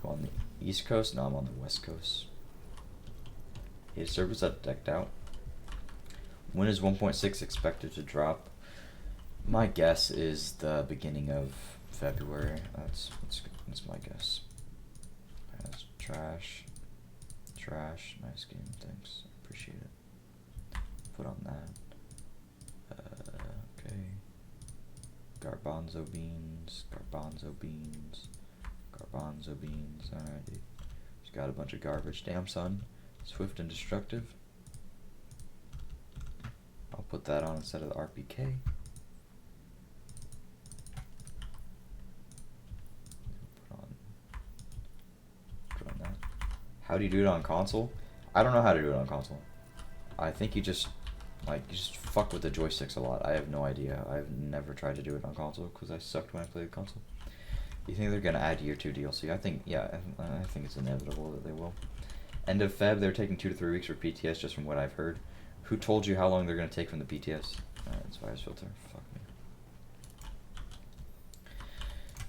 Go on the east coast? No, I'm on the west coast. His servers are decked out. When is 1.6 expected to drop? My guess is the beginning of February. That's my guess. That's trash. Trash. Nice game. Thanks. Appreciate it. Put on that. Okay. Garbanzo beans. Garbanzo beans. Garbanzo beans. Alright, dude. Just got a bunch of garbage. Damn, son. Swift and destructive. I'll put that on instead of the RPK. Put on that. How do you do it on console? I don't know how to do it on console. I think you just fuck with the joysticks a lot. I have no idea. I've never tried to do it on console because I sucked when I played the console. You think they're gonna add year 2 DLC? I think, yeah, I think it's inevitable that they will. End of Feb, they're taking 2 to 3 weeks for PTS, just from what I've heard. Who told you how long they're gonna take from the PTS? Alright, it's virus filter. Fuck me.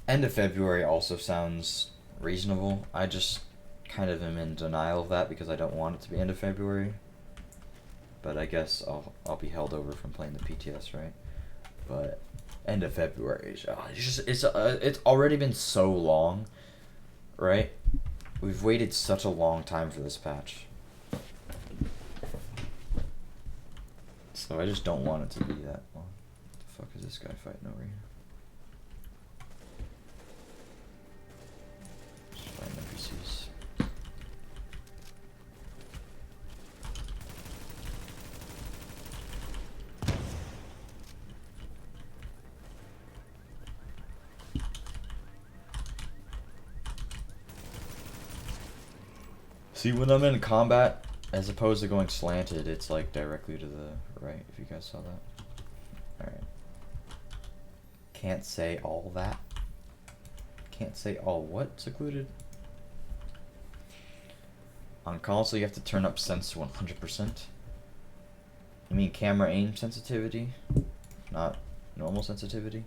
End of February also sounds reasonable. I just kind of am in denial of that because I don't want it to be end of February. But I guess I'll be held over from playing the PTS, right? But end of February, it's already been so long, right? We've waited such a long time for this patch. So I just don't want it to be that long. What the fuck is this guy fighting over here? Just fighting NPCs. See, when I'm in combat, as opposed to going slanted, it's like directly to the right, if you guys saw that. Alright. Can't say all that. Can't say all what, secluded? On console, you have to turn up sense to 100%. You mean camera aim sensitivity? Not normal sensitivity?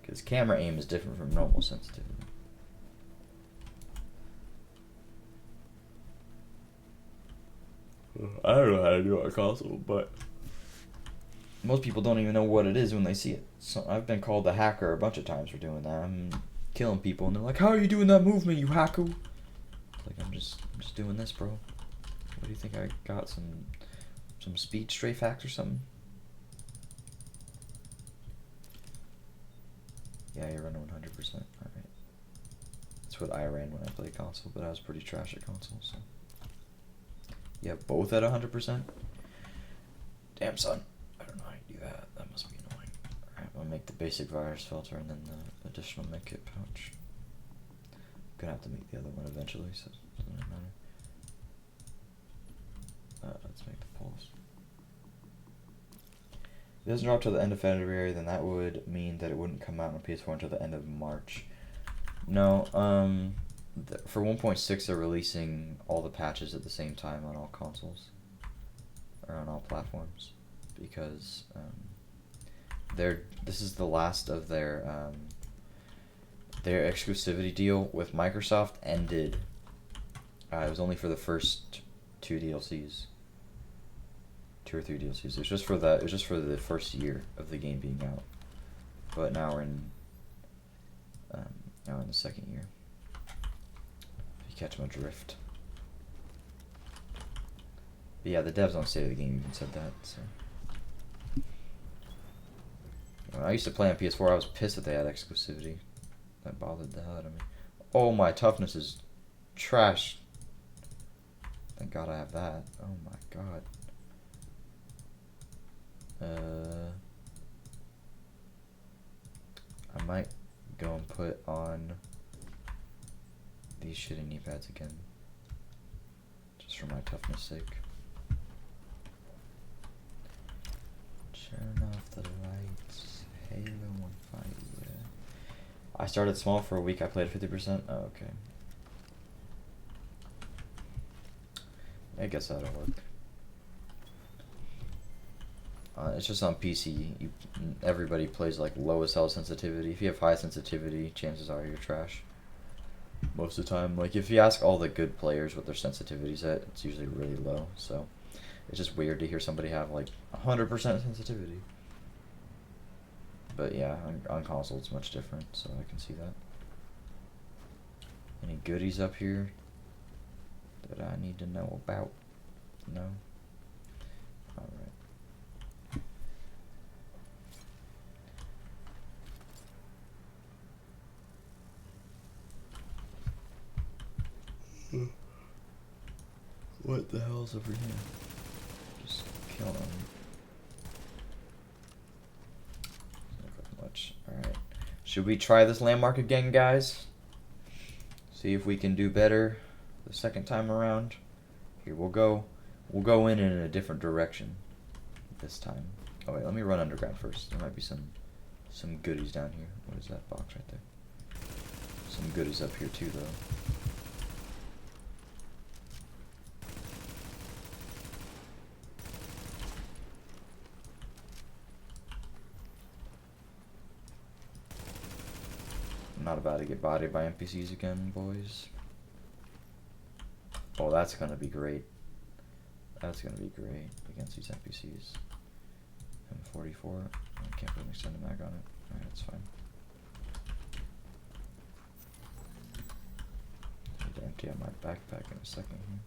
Because camera aim is different from normal sensitivity. I don't know how to do it on console, but most people don't even know what it is when they see it. So I've been called a hacker a bunch of times for doing that. I'm killing people, and they're like, "How are you doing that movement, you hacker?" Like, I'm just doing this, bro. What do you think? I got some speed strafe hacks or something? Yeah, you're running 100%. All right. That's what I ran when I played console, but I was pretty trash at console, so. You have both at 100%? Damn, son. I don't know how you do that. That must be annoying. Alright, I'll make the basic virus filter and then the additional medkit pouch. I'm gonna have to make the other one eventually, so it doesn't really matter. Let's make the pulse. If it doesn't drop till the end of February, then that would mean that it wouldn't come out on PS4 until the end of March. No, for 1.6 they're releasing all the patches at the same time on all consoles or on all platforms because this is the last of their exclusivity deal with Microsoft ended. It was only for the first 2 DLCs, 2 or 3 DLCs. It was just for the first year of the game being out, but now we're in the second year. Catch my drift. But yeah, the devs on State of the Game even said that, so. When I used to play on PS4, I was pissed that they had exclusivity. That bothered the hell out of me. Oh, my toughness is trash. Thank God I have that. Oh my God. I might go and put on these shitty knee pads again, just for my toughness sake. Turn off the lights. Halo 1.5. Yeah. I started small for a week. I played 50%. Oh, okay. I guess that'll work. It's just on PC. Everybody plays like lowest hell sensitivity. If you have high sensitivity, chances are you're trash. Most of the time, like if you ask all the good players what their sensitivity's at, it's usually really low. So it's just weird to hear somebody have like 100% sensitivity. But yeah, on console it's much different, so I can see that. Any goodies up here that I need to know about? No? Alright. What the hell's over here? Just kill them. Not much. Alright. Should we try this landmark again, guys? See if we can do better the second time around. Here, we'll go in a different direction this time. Oh wait, let me run underground first. There might be some goodies down here. What is that box right there? Some goodies up here too, though. I'm not about to get bodied by NPCs again, boys. Oh, that's gonna be great. That's gonna be great against these NPCs. M44. I can't put an extended mag on it. Alright, that's fine. Need to empty out my backpack in a second here.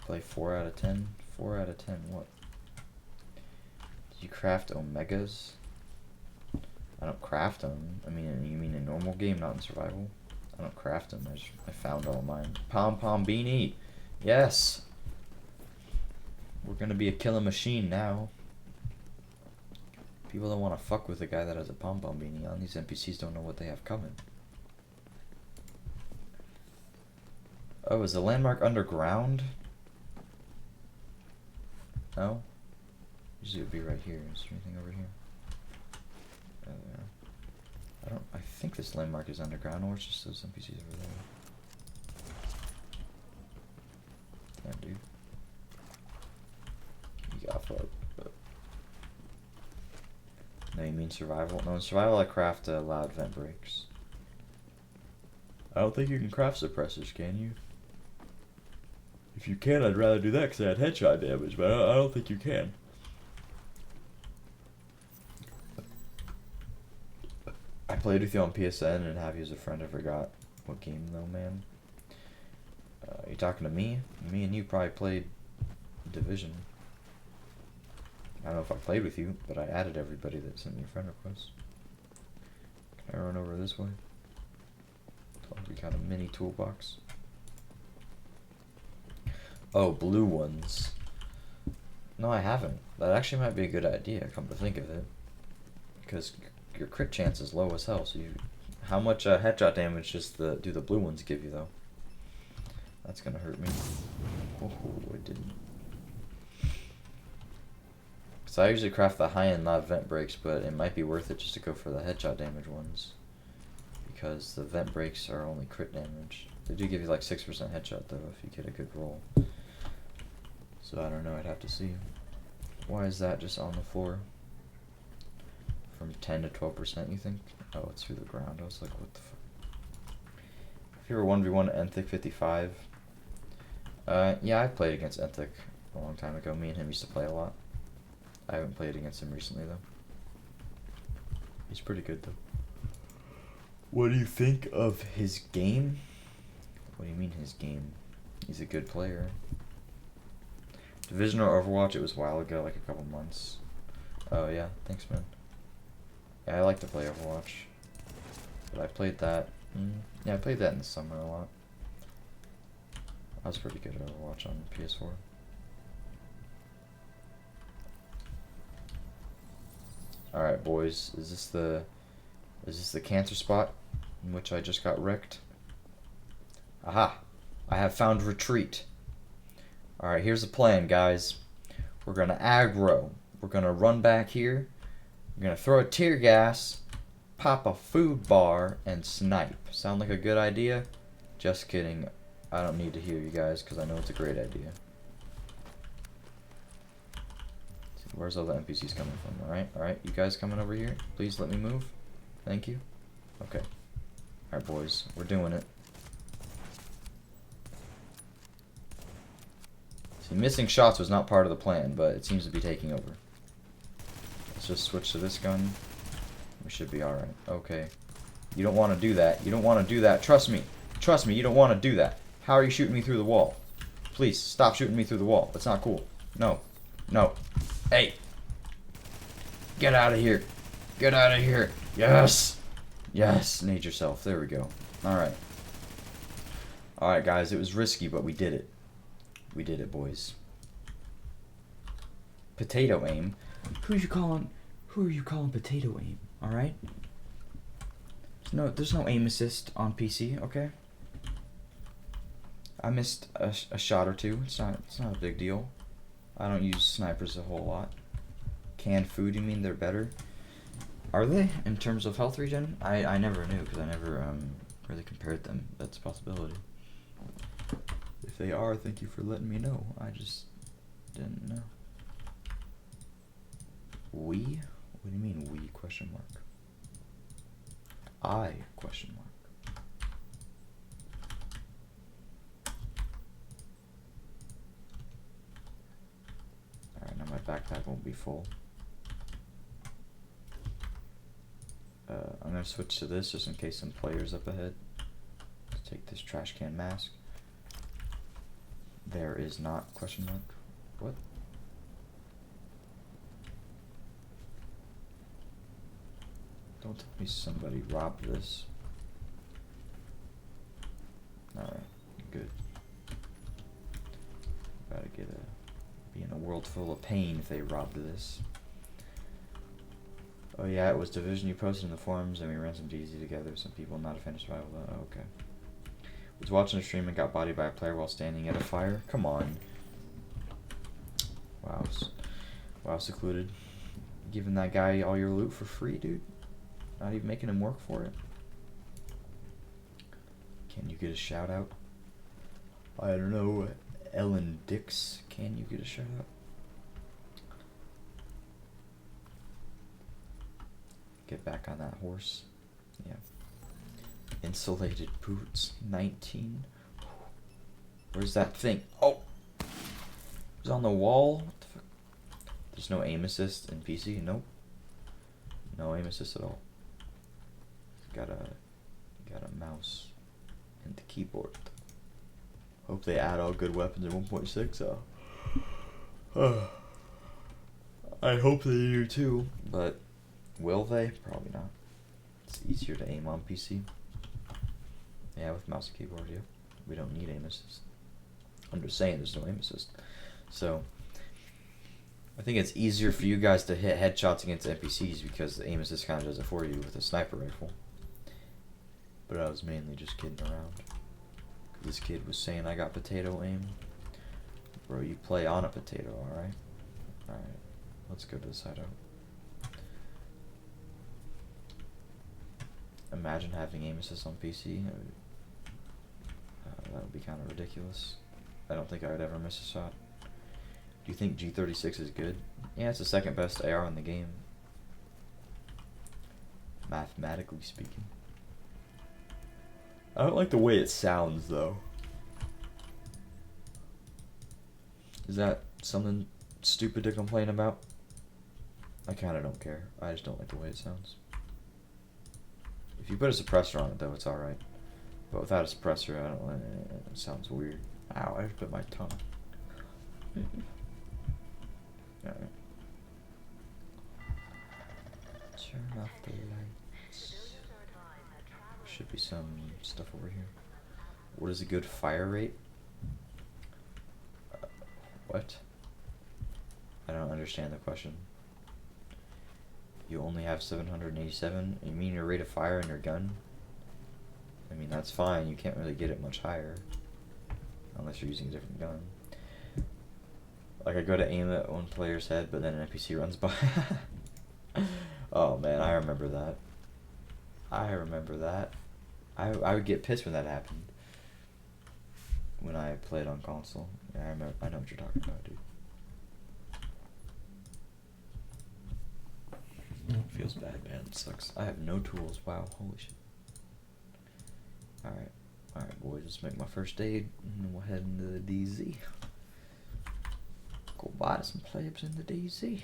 Play 4 out of 10. 4 out of 10. What? Did you craft omegas? I don't craft them. I mean, you mean in normal game, not in survival? I don't craft them. I found all mine. Pom pom beanie. Yes. We're gonna be a killing machine now. People don't want to fuck with a guy that has a pom pom beanie on. These NPCs don't know what they have coming. Oh, is the landmark underground? No? Usually it would be right here. Is there anything over here? I think this landmark is underground, or it's just those NPCs over there. Yeah, dude. You got fucked. But... No, you mean survival? No, in survival I craft loud vent breaks. I don't think you can craft suppressors, can you? If you can, I'd rather do that because I had headshot damage, but I don't think you can. I played with you on PSN and have you as a friend. I forgot what game though, man. You talking to me? Me and you probably played Division. I don't know if I played with you, but I added everybody that sent me a friend request. Can I run over this way? We got a mini toolbox. Oh, blue ones. No, I haven't. That actually might be a good idea, come to think of it. Because your crit chance is low as hell, so how much headshot damage do the blue ones give you, though? That's gonna hurt me. Oh, it didn't. Because I usually craft the high-end loud vent breaks, but it might be worth it just to go for the headshot damage ones. Because the vent breaks are only crit damage. They do give you like 6% headshot, though, if you get a good roll. So I don't know, I'd have to see. Why is that just on the floor? From 10 to 12%, you think? Oh, it's through the ground. I was like, what the fuck? If you were 1v1 Enthic 55. Yeah, I played against Enthic a long time ago. Me and him used to play a lot. I haven't played against him recently, though. He's pretty good, though. What do you think of his game? What do you mean his game? He's a good player. Division or Overwatch, it was a while ago, like a couple months. Oh yeah, thanks man. Yeah, I like to play Overwatch. But I played that Yeah, I played that in the summer a lot. I was pretty good at Overwatch on PS4. Alright, boys. Is this the cancer spot in which I just got wrecked? Aha! I have found retreat. Alright, here's the plan, guys. We're gonna aggro. We're gonna run back here. We're gonna throw a tear gas, pop a food bar, and snipe. Sound like a good idea? Just kidding. I don't need to hear you guys because I know it's a great idea. Where's all the NPCs coming from? Alright, you guys coming over here? Please let me move. Thank you. Okay. Alright, boys, we're doing it. See, missing shots was not part of the plan, but it seems to be taking over. Let's just switch to this gun. We should be alright. Okay. You don't want to do that. You don't want to do that. Trust me. Trust me, you don't want to do that. How are you shooting me through the wall? Please, stop shooting me through the wall. That's not cool. No. No. Hey. Get out of here. Get out of here. Yes. Yes. Nade yourself. There we go. Alright. Alright, guys. It was risky, but we did it. We did it, boys. Potato aim? Who are you calling potato aim? Alright? There's no aim assist on PC, okay? I missed a shot or two. It's not a big deal. I don't use snipers a whole lot. Canned food, you mean they're better? Are they, in terms of health regen? I never knew, because I never really compared them. That's a possibility. If they are, thank you for letting me know. I just didn't know. We? What do you mean we, question mark? I, question mark. Alright, now my backpack won't be full. I'm gonna switch to this just in case some players up ahead. Let's take this trash can mask. There is not, question mark. What? Don't tell me somebody robbed this. Alright, good. Gotta be in a world full of pain if they robbed this. Oh yeah, it was Division you posted in the forums and we ran some DZ together. Some people not a fan of survival. Oh, okay. Was watching a stream and got bodied by a player while standing at a fire. Come on. Wow. Wow, secluded. Giving that guy all your loot for free, dude. Not even making him work for it. Can you get a shout out? I don't know. Ellen Dix. Can you get a shout out? Get back on that horse. Yeah. Insulated boots. 19. Where's that thing? Oh! It was on the wall? What the fuck? There's no aim assist in PC? Nope. No aim assist at all. Got a mouse and the keyboard. Hope they add all good weapons in 1.6. I hope they do too, but will they? Probably not. It's easier to aim on PC. Yeah, with mouse and keyboard, yeah. We don't need aim assist. I'm just saying there's no aim assist. So, I think it's easier for you guys to hit headshots against NPCs because the aim assist kind of does it for you with a sniper rifle. But I was mainly just kidding around. This kid was saying I got potato aim. Bro, you play on a potato, alright? Alright, let's go to the side out. Imagine having aim assist on PC. That would be kind of ridiculous. I don't think I would ever miss a shot. Do you think G36 is good? Yeah, it's the second best AR in the game. Mathematically speaking. I don't like the way it sounds, though. Is that something stupid to complain about? I kind of don't care. I just don't like the way it sounds. If you put a suppressor on it, though, it's alright. But without a suppressor, I don't. It sounds weird. Ow! I just bit my tongue. Alright. Turn off the lights. Should be some stuff over here. What is a good fire rate? What? I don't understand the question. You only have 787? You mean your rate of fire in your gun? I mean, that's fine. You can't really get it much higher. Unless you're using a different gun. Like, I go to aim at one player's head, but then an NPC runs by. Oh, man, I remember that. I remember that. I would get pissed when that happened. When I played on console. Yeah, I remember. I know what you're talking about, dude. Feels bad, man. It sucks. I have no tools. Wow, holy shit. Alright. Alright, boys. Let's make my first aid. And then we'll head into the DZ. Go buy some plebs in the DZ.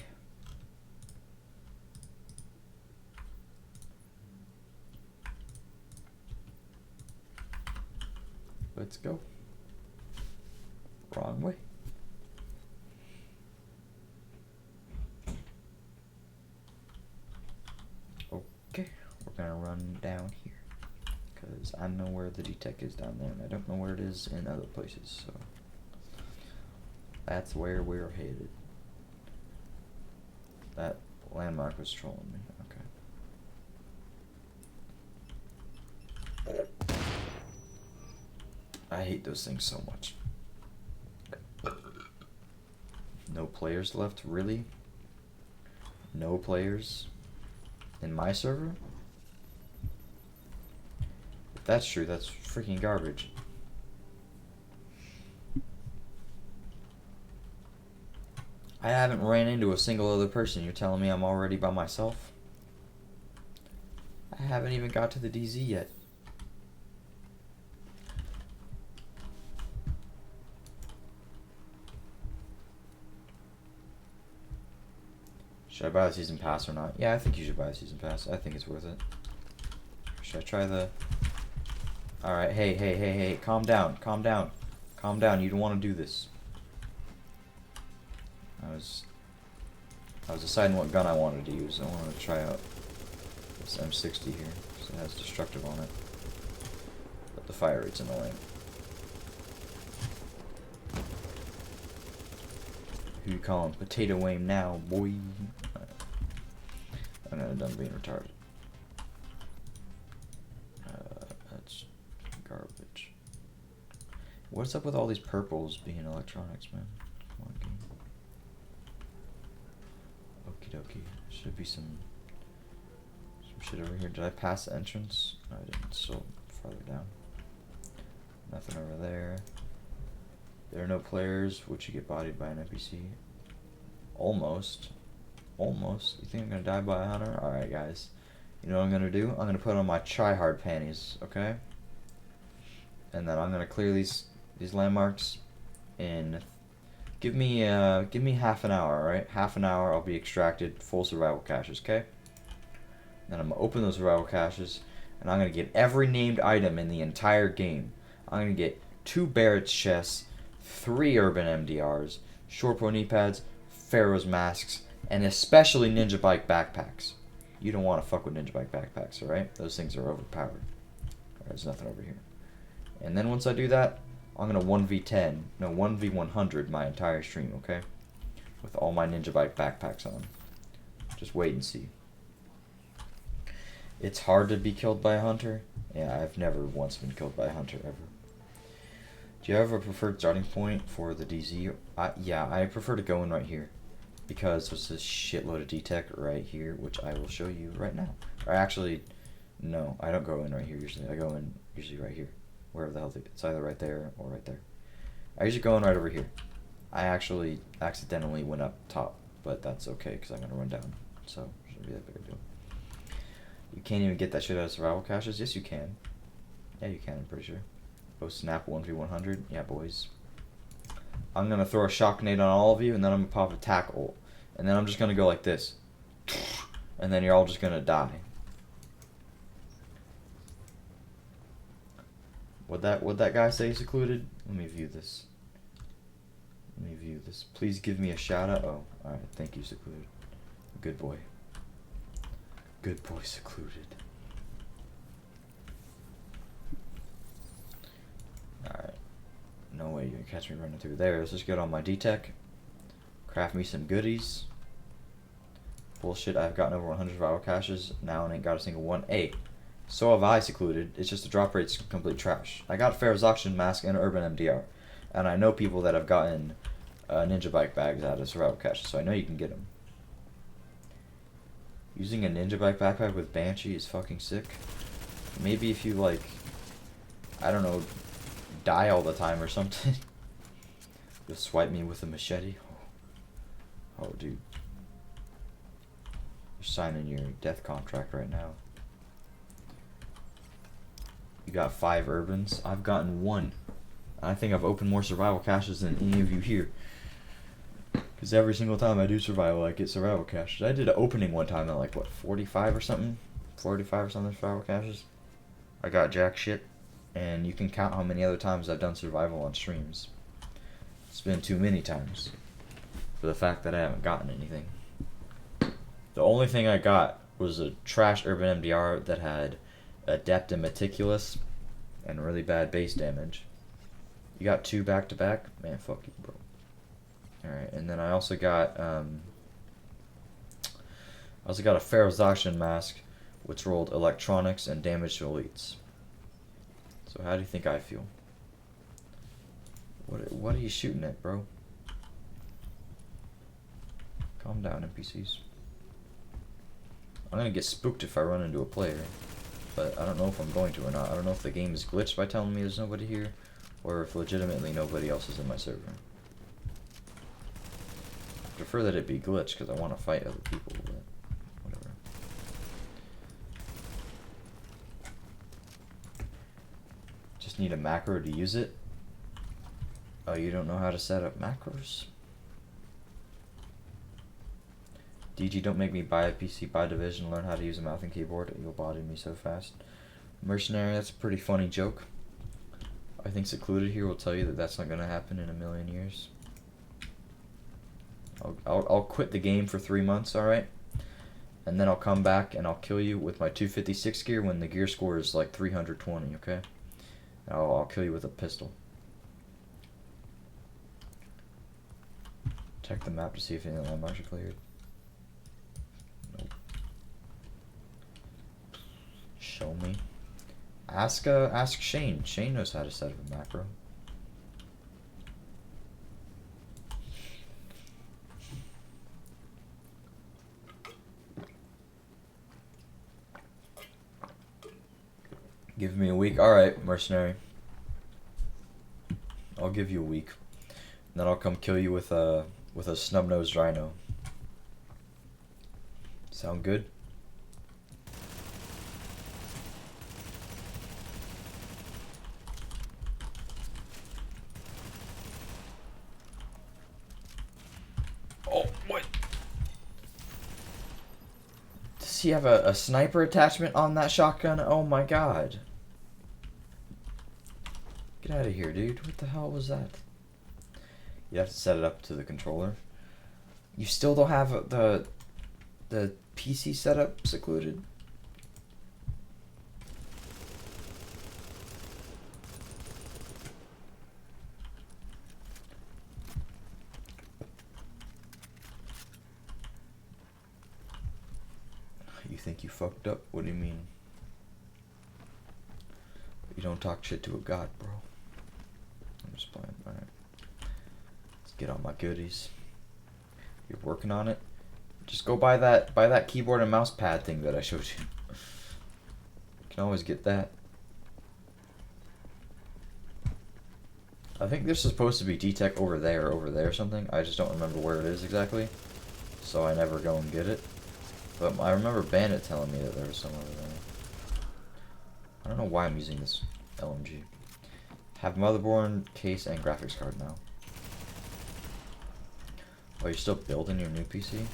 Let's go. Wrong way. Okay, we're gonna run down here. Because I know where the D-Tech is down there, and I don't know where it is in other places, so that's where we're headed. That landmark was trolling me. Okay. I hate those things so much. No players left, really? No players in my server? If that's true, that's freaking garbage. I haven't ran into a single other person. You're telling me I'm already by myself? I haven't even got to the DZ yet. Should I buy the season pass or not? Yeah, I think you should buy the season pass. I think it's worth it. Should I try the... Alright, hey, calm down, calm down. Calm down, you don't want to do this. I was deciding what gun I wanted to use. I wanted to try out this M60 here, because it has destructive on it. But the fire rate's annoying. Who you calling potato aim now, boy? I'm gonna done being retarded. That's garbage. What's up with all these purples being electronics, man? Come on, game. Okie dokie. Should be some shit over here. Did I pass the entrance? No, I didn't. Still farther down. Nothing over there. There are no players. Would you get bodied by an NPC? Almost. Almost. You think I'm gonna die by a hunter? Alright, guys. You know what I'm gonna do? I'm gonna put on my try-hard panties, okay? And then I'm gonna clear these landmarks in... Give me half an hour, alright? Half an hour, I'll be extracted, full survival caches, okay? Then I'm gonna open those survival caches, and I'm gonna get every named item in the entire game. I'm gonna get 2 Barrett's chests, 3 urban MDRs, short pro knee pads, Pharaoh's masks, and especially ninja bike backpacks. You don't want to fuck with ninja bike backpacks, alright? Those things are overpowered. Alright, there's nothing over here. And then once I do that, I'm gonna 1v10, no 1v100 my entire stream, okay? With all my ninja bike backpacks on. Just wait and see. It's hard to be killed by a hunter. Yeah, I've never once been killed by a hunter ever. Do you have a preferred starting point for the DZ? Yeah, I prefer to go in right here. Because there's this shitload of D-Tech right here, which I will show you right now. Or actually, no, I don't go in right here usually. I go in usually right here. Wherever the hell it's either right there or right there. I usually go in right over here. I actually accidentally went up top, but that's okay because I'm going to run down. So, shouldn't be that big a deal. You can't even get that shit out of survival caches? Yes, you can. Yeah, you can, I'm pretty sure. Oh, snap 1v100. Yeah, boys. I'm going to throw a shock nade on all of you, and then I'm going to pop a tackle. And then I'm just going to go like this. And then you're all just going to die. Would that guy say secluded? Let me view this. Let me view this. Please give me a shout out. Oh, alright. Thank you, secluded. Good boy. Good boy, secluded. catch me running through there. Let's just get on my D-Tech. Craft me some goodies. Bullshit, I've gotten over 100 survival caches now and ain't got a single one. Hey, so have I, Secluded. It's just the drop rate's complete trash. I got Pharaoh's Auction Mask and Urban MDR. And I know people that have gotten ninja bike bags out of survival caches, so I know you can get them. Using a ninja bike backpack with Banshee is fucking sick. Maybe if you, like, I don't know, die all the time or something. You'll swipe me with a machete. Oh, dude. You're signing your death contract right now. You got 5 urbans. I've gotten 1. I think I've opened more survival caches than any of you here. Because every single time I do survival, I get survival caches. I did an opening one time at like, what, 45 or something? 45 or something survival caches. I got jack shit. And you can count how many other times I've done survival on streams. It's been too many times. For the fact that I haven't gotten anything. The only thing I got was a trash Urban MDR that had Adept and Meticulous and really bad base damage. You got 2 back-to-back? Man, fuck you, bro. Alright, and then I also got a Pharaoh's Auction Mask, which rolled electronics and damage to elites. So how do you think I feel? What are you shooting at, bro? Calm down, NPCs. I'm gonna get spooked if I run into a player, but I don't know if I'm going to or not. I don't know if the game is glitched by telling me there's nobody here, or if legitimately nobody else is in my server. I prefer that it be glitched because I want to fight other people, but whatever. Just need a macro to use it. Oh, you don't know how to set up macros? DG, don't make me buy a PC, buy Division, learn how to use a mouse and keyboard. You'll body me so fast. Mercenary, that's a pretty funny joke. I think Secluded here will tell you that that's not going to happen in a million years. I'll quit the game for 3 months, alright? And then I'll come back and I'll kill you with my 256 gear when the gear score is like 320, okay? I'll kill you with a pistol. Check the map to see if any of the landmarks are cleared. Nope. Show me. Ask Shane. Shane knows how to set up a macro. Give me a week. Alright, mercenary. I'll give you a week. And then I'll come kill you with a snub-nosed rhino. Sound good? Oh, what? Does he have a sniper attachment on that shotgun? Oh my god. Get out of here, dude. What the hell was that? You have to set it up to the controller. You still don't have the PC setup, Secluded? You think you fucked up? What do you mean? You don't talk shit to a god, bro. I'm just playing. Alright. Let's get on my goodies. You're working on it? Just go buy that keyboard and mouse pad thing that I showed you. You can always get that. I think there's supposed to be D-Tech over there or something. I just don't remember where it is exactly. So I never go and get it. But I remember Bandit telling me that there was some over there. I don't know why I'm using this LMG. Have motherboard, case, and graphics card now. Oh, you're still building your new PC?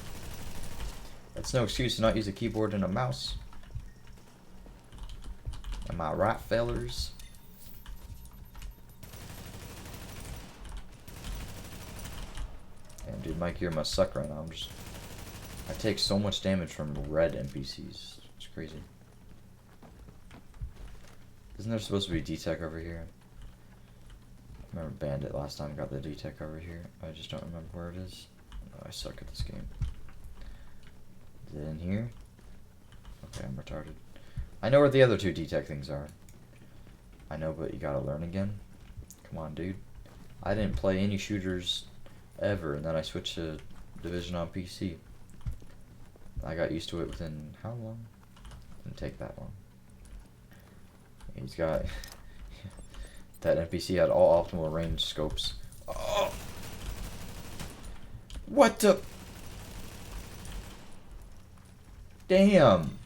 That's no excuse to not use a keyboard and a mouse. Am I right, fellers? Damn, dude, my gear must suck right now. I take so much damage from red NPCs. It's crazy. Isn't there supposed to be D-Tech over here? Remember Bandit last time got the D-Tech over here. I just don't remember where it is. Oh, I suck at this game. Is it in here? Okay, I'm retarded. I know where the other two D-Tech things are. I know, but you gotta learn again. Come on, dude. I didn't play any shooters ever, and then I switched to Division on PC. I got used to it within how long? Didn't take that long. He's got that NPC had all optimal range scopes. Oh. What the? Damn.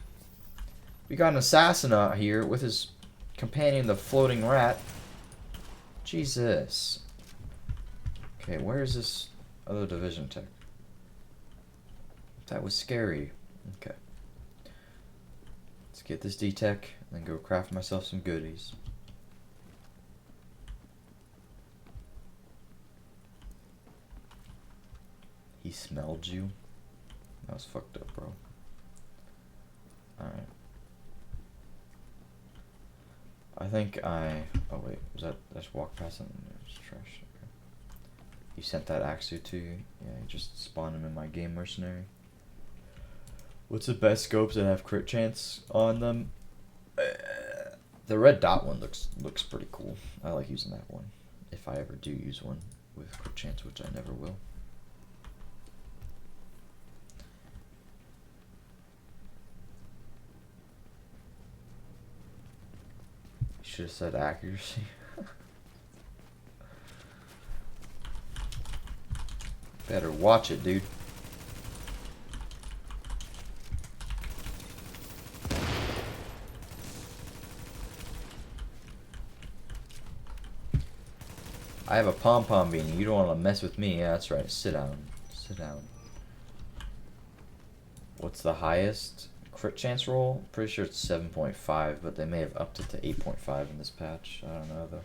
We got an assassin out here with his companion, the floating rat. Jesus. Okay, where is this other division tech? That was scary. Okay. Let's get this D-Tech and then go craft myself some goodies. He smelled you? That was fucked up, bro. Alright. I think I... Oh wait, was that... I just walked past him? It's trash. Okay. You sent that Axu to you? Yeah, you just spawned him in my game mercenary. What's the best scopes that have crit chance on them? The red dot one looks pretty cool. I like using that one. If I ever do use one with crit chance, which I never will. Should have said accuracy. Better watch it, dude. I have a pom-pom beanie. You don't want to mess with me. Yeah, that's right. Sit down. Sit down. What's the highest crit chance roll? Pretty sure it's 7.5, but they may have upped it to 8.5 in this patch. I don't know, though.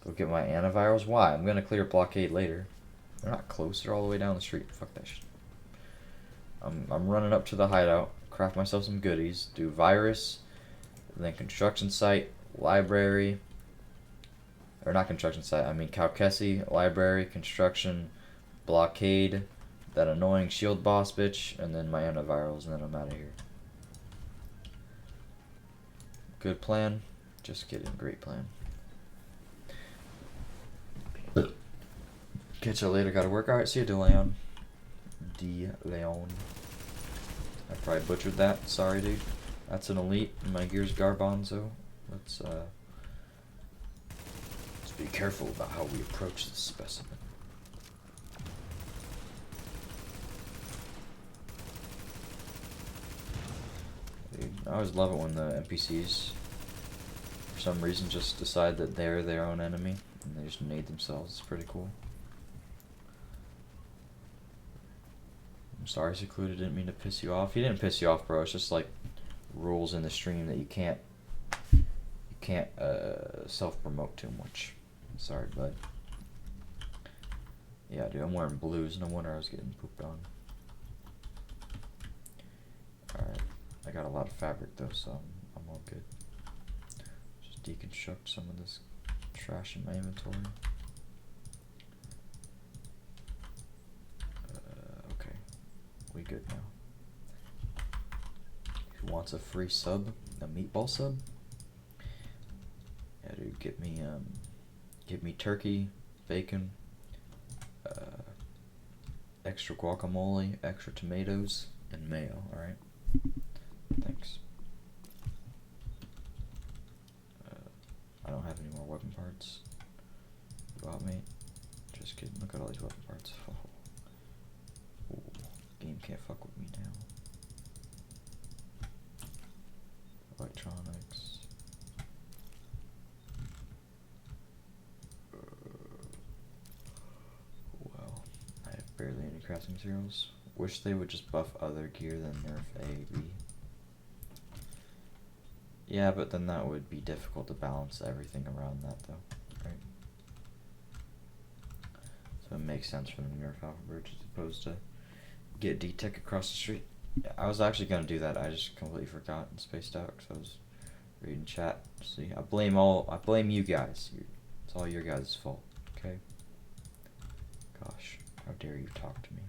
Go get my antivirals. Why? I'm going to clear blockade later. They're not close. They're all the way down the street. Fuck that shit. I'm running up to the hideout. Craft myself some goodies. Do virus. Then construction site. Library. Or not construction site. I mean Caucasi. Library. Construction. Blockade. That annoying shield boss bitch. And then my antivirals. And then I'm out of here. Good plan. Just kidding. Great plan. Catch you later. Gotta work. Alright, see you, DeLeon. DeLeon. I probably butchered that. Sorry, dude. That's an elite. My gear's Garbanzo. Let's be careful about how we approach this specimen. Dude, I always love it when the NPCs, for some reason, just decide that they're their own enemy and they just nade themselves. It's pretty cool. I'm sorry, Secluded. Didn't mean to piss you off. He didn't piss you off, bro. It's just like rules in the stream that you can't self-promote too much. Sorry, bud. Yeah, dude, I'm wearing blues. No wonder I was getting pooped on. Alright. I got a lot of fabric, though, so I'm all good. Just deconstruct some of this trash in my inventory. Okay. We good now. Who wants a free sub? A meatball sub? Yeah, dude, get me turkey, bacon, extra guacamole, extra tomatoes, and mayo, alright? Thanks. I don't have any more weapon parts. Go out, mate. Just kidding. Look at all these weapon parts. Oh. Ooh. Game can't fuck with me now. Electronics. Well, I have barely any crafting materials. Wish they would just buff other gear than nerf AV. Yeah, but then that would be difficult to balance everything around that, though, right? So it makes sense for them to nerf Alpha Bridge as opposed to get D-Tech across the street. Yeah, I was actually going to do that. I just completely forgot and spaced out because I was reading chat. See, I blame you guys. It's all your guys' fault. Okay. Gosh, how dare you talk to me?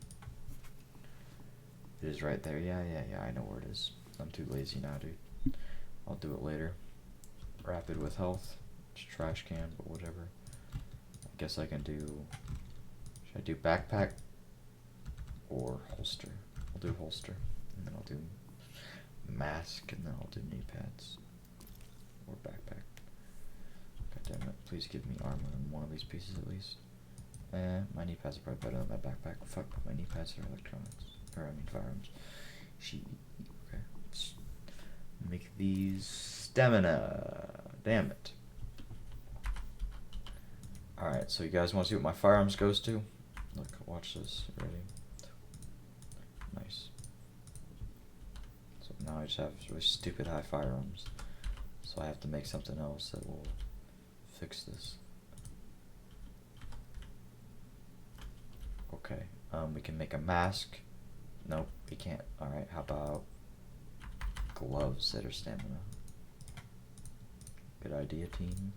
It is right there. Yeah. I know where it is. I'm too lazy now, dude. I'll do it later. Rapid with health. It's trash can, but whatever. I guess I can do. Should I do backpack or holster? I'll do holster, and then I'll do mask, and then I'll do knee pads or backpack. God damn it! Please give me armor in one of these pieces at least. My knee pads are probably better than my backpack. Fuck, my knee pads are electronics. Or I mean firearms. She. Okay. Let's make these stamina. Damn it. Alright, so you guys want to see what my firearms goes to? Look, watch this. Ready? Nice. So now I just have really stupid high firearms. So I have to make something else that will fix this. Okay, we can make a mask. Nope, we can't. Alright, how about gloves that are stamina? Good idea, team.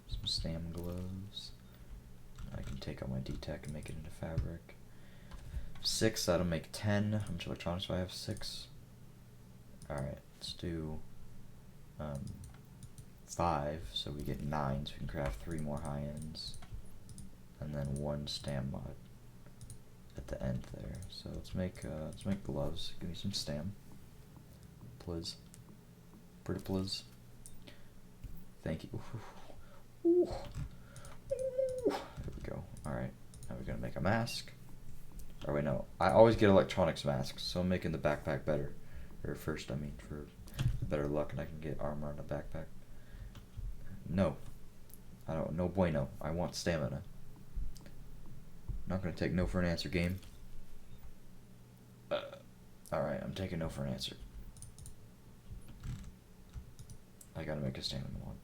Some stam gloves. I can take out my D-Tech and make it into fabric. 6, that'll make 10. How much electronics do I have? 6. Alright, let's do 5, so we get 9, so we can craft 3 more high ends. And then 1 stam mod at the end there. So let's make gloves. Give me some stam. Please. Pretty please. Thank you. Ooh. There we go. Alright. Now we're gonna make a mask. Or wait, no. I always get electronics masks, so I'm making the backpack better. Or first, I mean, for better luck, and I can get armor on the backpack. No. I don't. No bueno. I want stamina. Not gonna take no for an answer, game. Alright, I'm taking no for an answer. I gotta make a stamina one.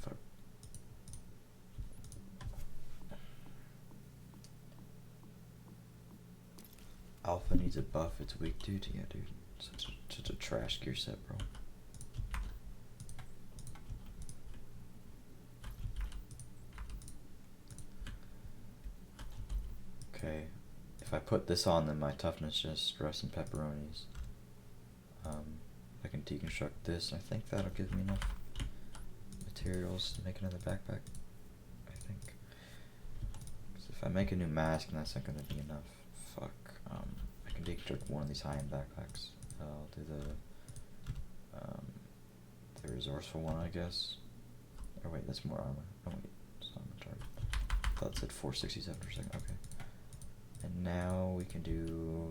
Fuck. Alpha needs a buff, it's weak, dude. Yeah, dude. Such a trash gear set, bro. Okay, if I put this on, then my toughness just rests in pepperonis. I can deconstruct this. I think that'll give me enough materials to make another backpack. I think. 'Cause if I make a new mask, then that's not gonna be enough. Fuck. I can deconstruct one of these high-end backpacks. I'll do the resourceful one, I guess. Oh wait, that's more armor. Oh wait, it's not my target. I thought it said 467 for a second. Okay. And now we can do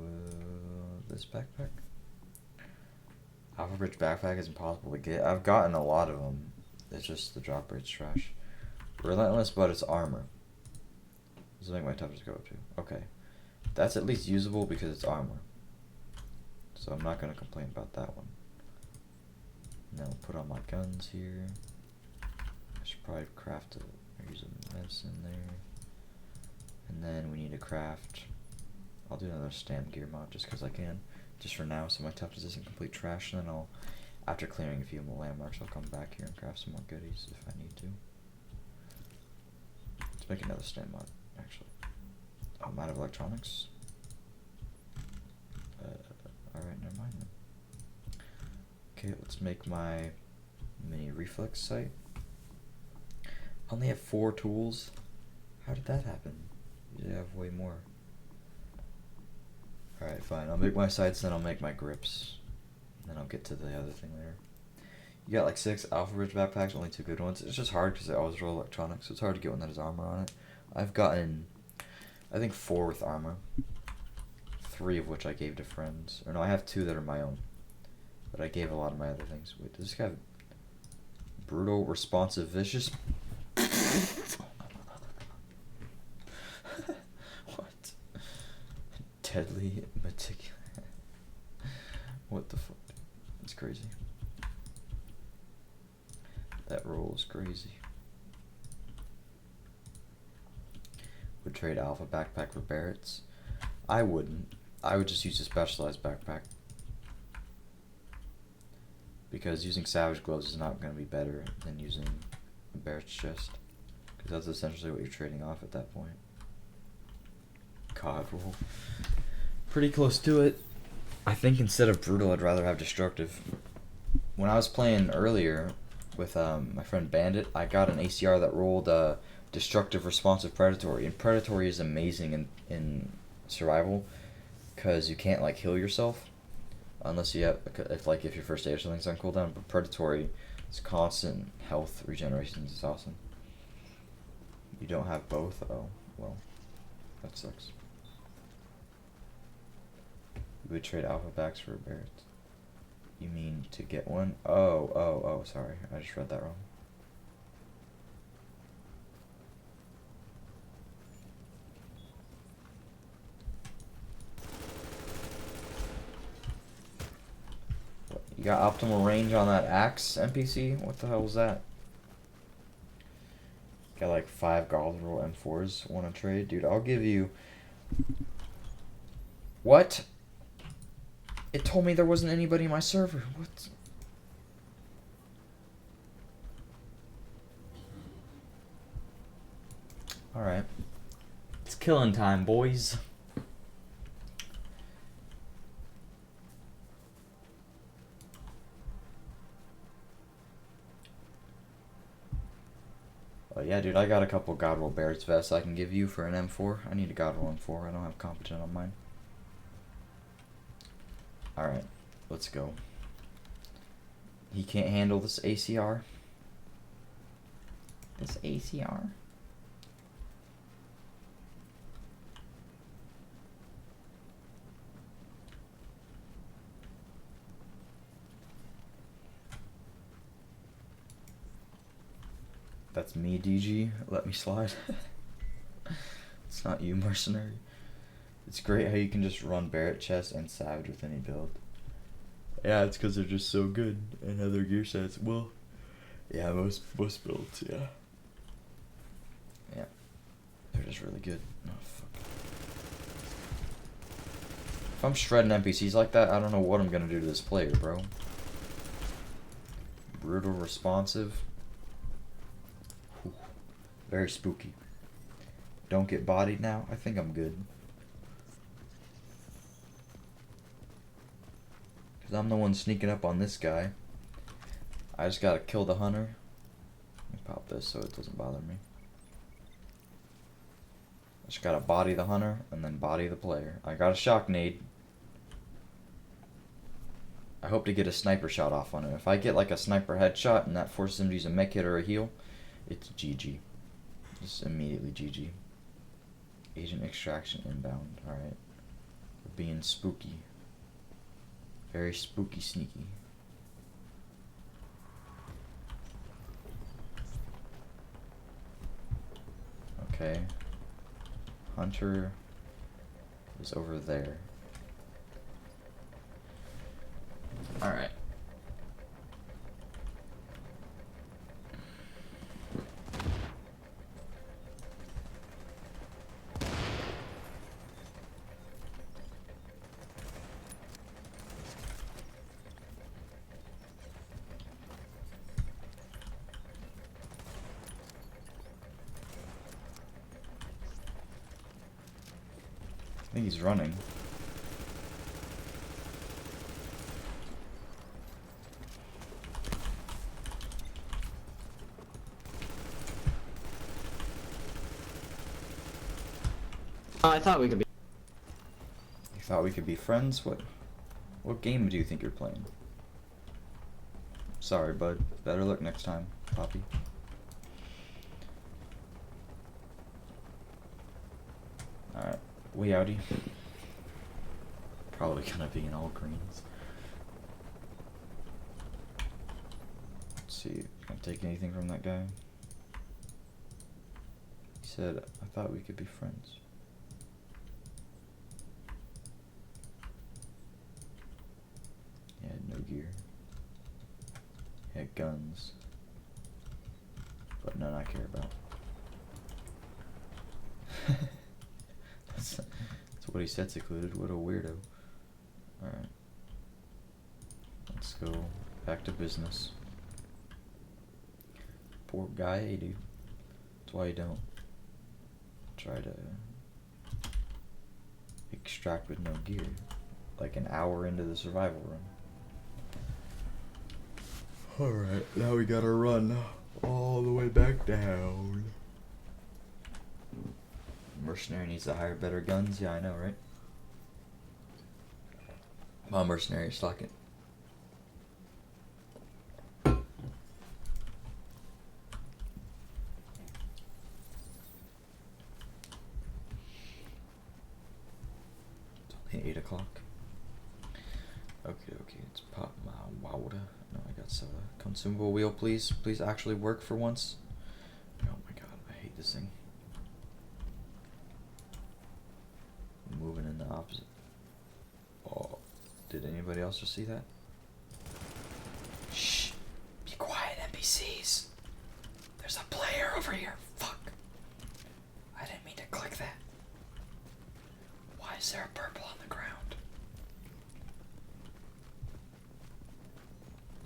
this backpack. Alpha Bridge backpack is impossible to get. I've gotten a lot of them. It's just the drop rate's trash. Relentless, but it's armor. This will make my toughness go up too. Okay. That's at least usable because it's armor. So I'm not going to complain about that one. Now I'll put on my guns here. I should probably craft or use a medicine there. And then we need to craft. I'll do another stam gear mod just because I can. Just for now, so my toughness isn't complete trash. And then I'll, after clearing a few more landmarks, I'll come back here and craft some more goodies if I need to. Let's make another stam mod, actually. Oh, I'm out of electronics. Alright, never mind then. Okay, let's make my mini reflex sight. I only have 4 tools. How did that happen? You have way more. Alright, fine. I'll make my sights, then I'll make my grips. Then I'll get to the other thing later. You got like 6 Alpha Bridge backpacks, only 2 good ones. It's just hard because I always roll electronics, so it's hard to get one that has armor on it. I've gotten, I think 4 with armor. 3 of which I gave to friends. Or no, I have 2 that are my own. But I gave a lot of my other things. Wait, does this guy have brutal, responsive, vicious? What? Deadly, meticulous. What the fuck? That's crazy. That roll is crazy. Would trade Alpha backpack for Barrett's? I wouldn't. I would just use a specialized backpack. Because using Savage Gloves is not going to be better than using a Barrett's Chest. Because that's essentially what you're trading off at that point. God roll. Pretty close to it. I think instead of Brutal, I'd rather have Destructive. When I was playing earlier with my friend Bandit, I got an ACR that rolled Destructive, Responsive, Predatory. And Predatory is amazing in survival because you can't like heal yourself unless you have, if your first aid or something's on cooldown. But Predatory is constant health regeneration. It's awesome. You don't have both? Oh, well, that sucks. You would trade Alpha Backs for a Barrett. You mean to get one? Oh, sorry. I just read that wrong. What, you got optimal range on that axe NPC? What the hell was that? Got like 5 gold roll M4s. Want to trade? Dude, I'll give you... What? It told me there wasn't anybody in my server. What? Alright. It's killing time, boys. Oh yeah, dude, I got a couple Godroll Barrett's vests I can give you for an M4. I need a Godroll M4. I don't have competent on mine. Alright, let's go. He can't handle this ACR. This ACR. That's me, DG. Let me slide. It's not you, mercenary. It's great how you can just run Barrett Chest and Savage with any build. Yeah, it's because they're just so good and have their gear sets. Well, yeah, most builds, yeah. Yeah, they're just really good. Oh, fuck. If I'm shredding NPCs like that, I don't know what I'm gonna do to this player, bro. Brutal, responsive. Whew. Very spooky. Don't get bodied now. I think I'm good. I'm the one sneaking up on this guy. I just gotta kill the hunter. Let me pop this so it doesn't bother me. I just gotta body the hunter and then body the player. I got a shock nade. I hope to get a sniper shot off on him. If I get like a sniper headshot and that forces him to use a mech hit or a heal, it's GG. Just immediately GG. Agent extraction inbound. Alright. We're being spooky. Very spooky sneaky. Okay. Hunter is over there. Alright. I think he's running. I thought we could be. You thought we could be friends? What game do you think you're playing? Sorry, bud. Better luck next time, Poppy. Alright. We outie. Probably gonna be in all greens. Let's see. Can I take anything from that guy? He said, I thought we could be friends. He had no gear. He had guns. But none I care about. That's what he said secluded. What a weirdo. Alright. Let's go Back to business. Poor guy, dude. That's why you don't try to extract with no gear. Like an hour into the survival run. Alright, now we gotta run all the way back down. Mercenary needs to hire better guns? Yeah, I know, right? My mercenary is slacking. It's only 8 o'clock. Okay, let's pop my water. No, I got soda. Consumable wheel, please. Please actually work for once. Oh my god, I hate this thing. Moving in the opposite. Oh, did anybody else just see that? Shh! Be quiet, NPCs! There's a player over here. Fuck! I didn't mean to click that. Why is there a purple on the ground?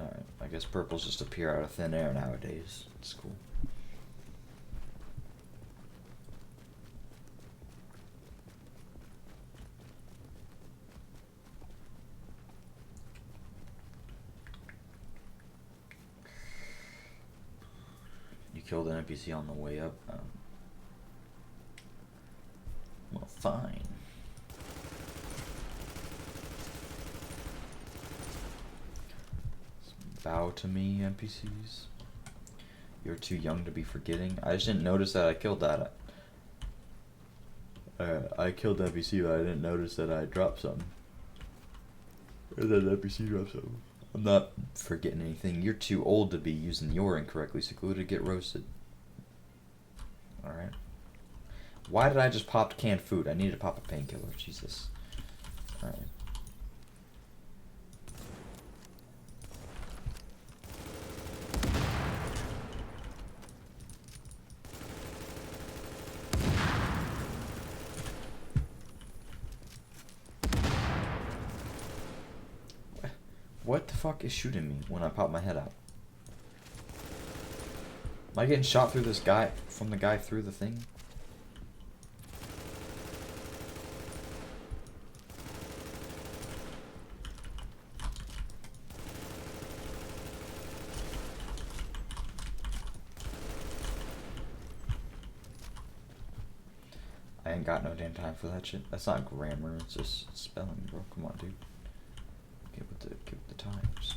Alright, I guess purples just appear out of thin air nowadays. It's cool. You killed an NPC on the way up. Well, fine. Bow to me, NPCs. You're too young to be forgetting. I just didn't notice that I killed that. I killed the NPC, but I didn't notice that I dropped something. Or that NPC dropped something. I'm not forgetting anything. You're too old to be using your incorrectly secluded. Get roasted. Alright. Why did I just pop canned food? I needed to pop a painkiller. Jesus. Alright. What the fuck is shooting me when I pop my head out? Am I getting shot through this guy, from the guy through the thing? I ain't got no damn time for that shit. That's not grammar, it's just spelling, bro. Come on, dude. Get with the times.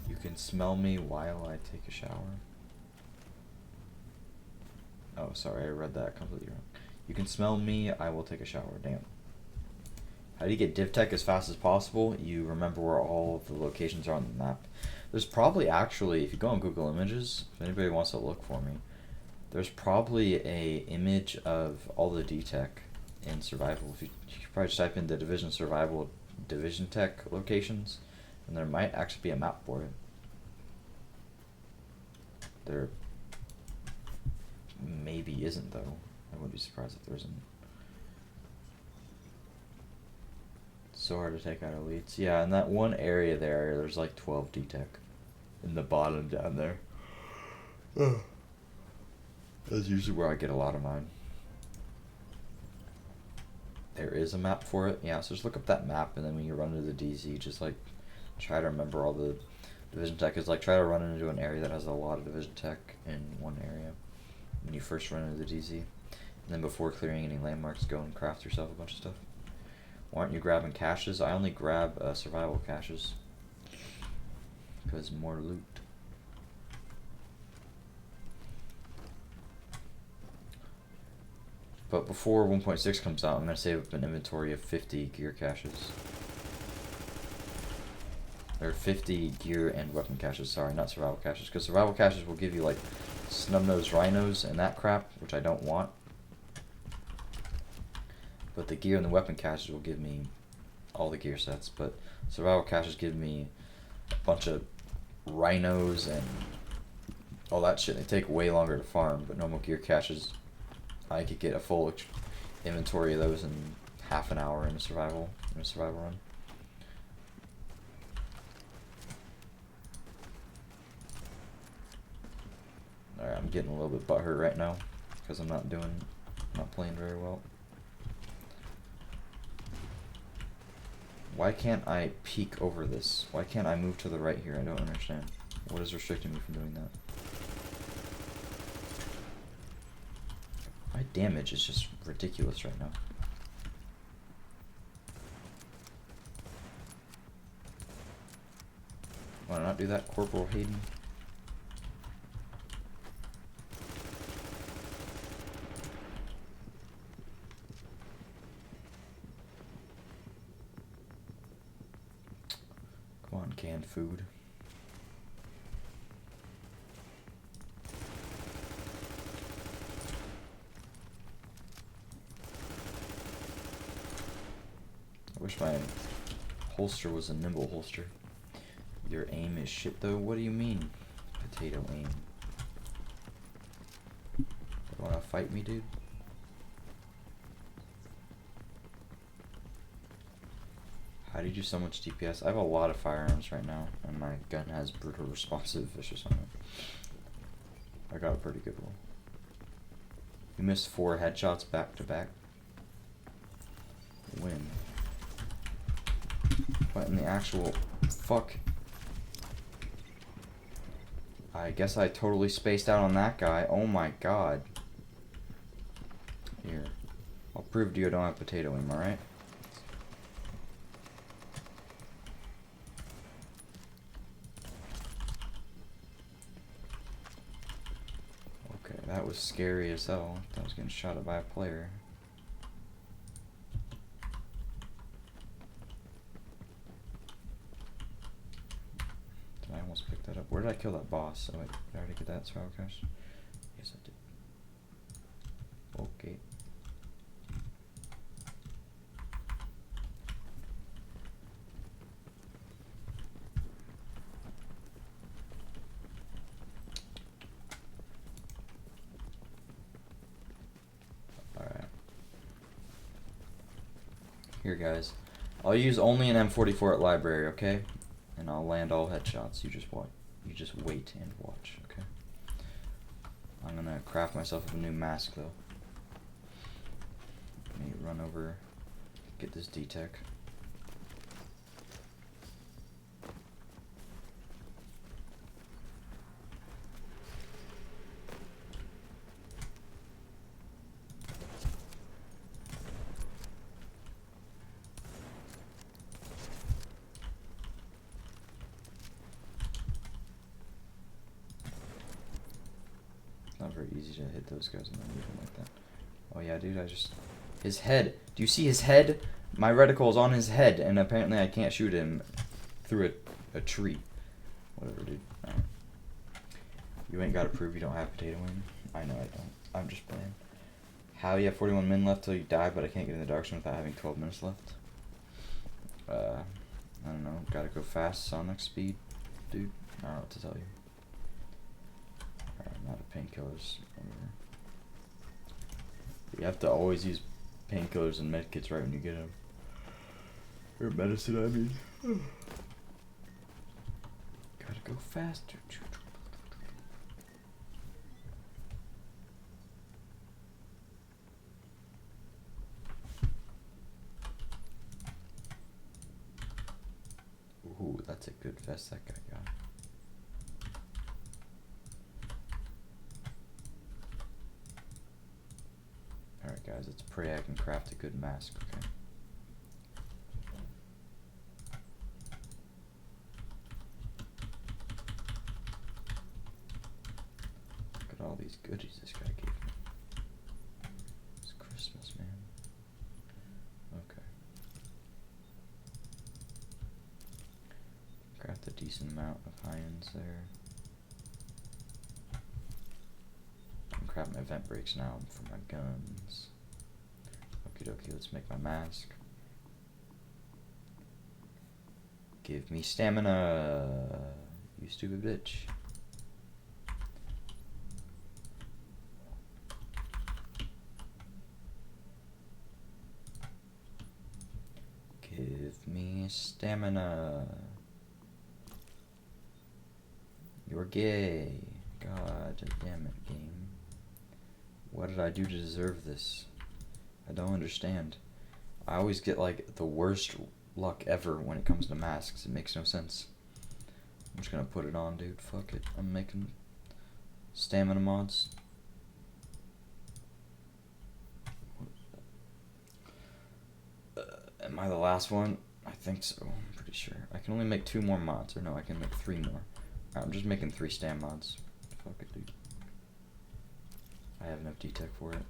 You can smell me while I take a shower. Oh, sorry, I read that completely wrong. You can smell me, I will take a shower. Damn. How do you get div tech as fast as possible? You remember where all of the locations are on the map. There's probably actually, if you go on Google Images, if anybody wants to look for me, there's probably a image of all the D-Tech in survival. If you probably just type in the Division Survival Division Tech locations, and there might actually be a map for it. There maybe isn't, though. I wouldn't be surprised if there isn't. It's so hard to take out elites. Yeah, in that one area there, there's like 12 D-Tech in the bottom down there. That's usually where I get a lot of mine. There is a map for it. Yeah, so just look up that map, and then when you run into the DZ, just like try to remember all the Division Tech. Is like try to run into an area that has a lot of Division Tech in one area when you first run into the DZ. And then before clearing any landmarks, go and craft yourself a bunch of stuff. Why aren't you grabbing caches? I only grab survival caches because more loot. But before 1.6 comes out, I'm going to save up an inventory of 50 gear caches. Or 50 gear and weapon caches, sorry, not survival caches. Because survival caches will give you like snub-nosed rhinos and that crap, which I don't want. But the gear and the weapon caches will give me all the gear sets. But survival caches give me a bunch of rhinos and all that shit. They take way longer to farm, but normal gear caches, I could get a full inventory of those in half an hour in a survival run. Alright, I'm getting a little bit butthurt right now because I'm not playing very well. Why can't I peek over this? Why can't I move to the right here? I don't understand. What is restricting me from doing that? My damage is just ridiculous right now. Why not do that, Corporal Hayden? Come on, canned food. I wish my holster was a nimble holster. Your aim is shit though? What do you mean? Potato aim. You wanna fight me, dude? How do you do so much DPS? I have a lot of firearms right now, and my gun has brutal responsive vicious on it. I got a pretty good one. You missed 4 headshots back to back. Win. What in the actual fuck? I guess I totally spaced out on that guy. Oh my god. Here. I'll prove to you I don't have potato aim, alright? Okay, that was scary as hell. I was getting shot at by a player. I almost picked that up. Where did I kill that boss? Oh wait, did I already get that survival cache? Yes, I did. Okay. Alright. Here, guys. I'll use only an M44 at library, okay? And I'll land all headshots. You just watch. You just wait and watch, okay? I'm gonna craft myself a new mask though. Let me run over, get this D-Tech. Not very easy to hit those guys and then leave them like that. Oh yeah, dude, his head. Do you see his head? My reticle is on his head, and apparently I can't shoot him through a tree. Whatever, dude. Alright. You ain't gotta prove you don't have potato aim. I know I don't. I'm just playing. How you have 41 min left till you die, but I can't get in the dark zone without having 12 minutes left. I don't know. Gotta go fast, Sonic speed, dude. I don't know what to tell you. I'm out of painkillers. You have to always use painkillers and medkits right when you get them. Or medicine, I mean. Gotta go faster. Ooh, that's a good vest that guy got. Alright guys, let's pray I can craft a good mask, okay? Look at all these goodies this guy gave me. It's Christmas, man. Okay. Craft a decent amount of high-ends there. Crap, my vent breaks now for my guns. Okie dokie, let's make my mask. Give me stamina, you stupid bitch. Give me stamina. You're gay. God damn it, game. What did I do to deserve this? I don't understand. I always get like the worst luck ever when it comes to masks. It makes no sense. I'm just gonna put it on, dude. Fuck it. I'm making stamina mods. Am I the last one? I think so. I'm pretty sure. I can only make 2 more mods. Or no, I can make 3 more. Alright, I'm just making 3 stam mods. Fuck it, dude. I have enough D-Tech for it.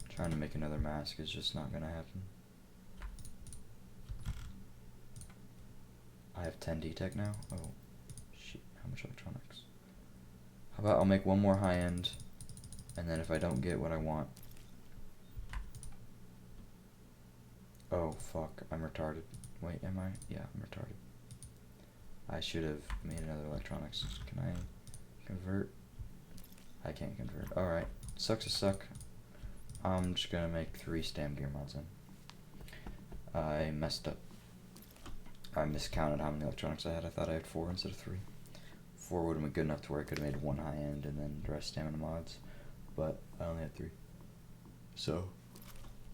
Trying to make another mask is just not gonna happen. I have 10 D-Tech now? Oh, shit. How much electronics? How about I'll make 1 more high-end, and then if I don't get what I want... Oh, fuck. I'm retarded. Wait, am I? Yeah, I'm retarded. I should have made another electronics. Can I convert? I can't convert. Alright. Sucks to suck. I'm just gonna make 3 stam gear mods then. I messed up. I miscounted how many electronics I had. I thought I had 4 instead of 3. 4 would have been good enough to where I could have made 1 high end and then the rest stamina mods. But I only had 3. So,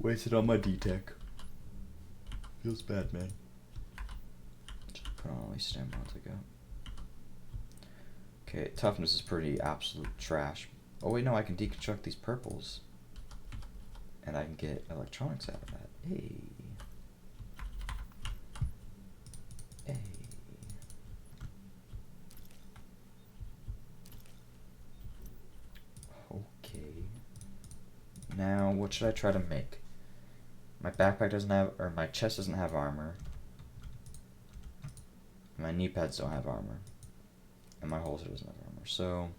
wasted on my D-Tech. Feels bad, man. Just put on all these stam mods I got. Okay, toughness is pretty absolute trash. Oh wait, no, I can deconstruct these purples. And I can get electronics out of that. Hey. Hey. Okay. Now, what should I try to make? My backpack doesn't have, or my chest doesn't have armor. My knee pads don't have armor. And my holster doesn't have armor. So,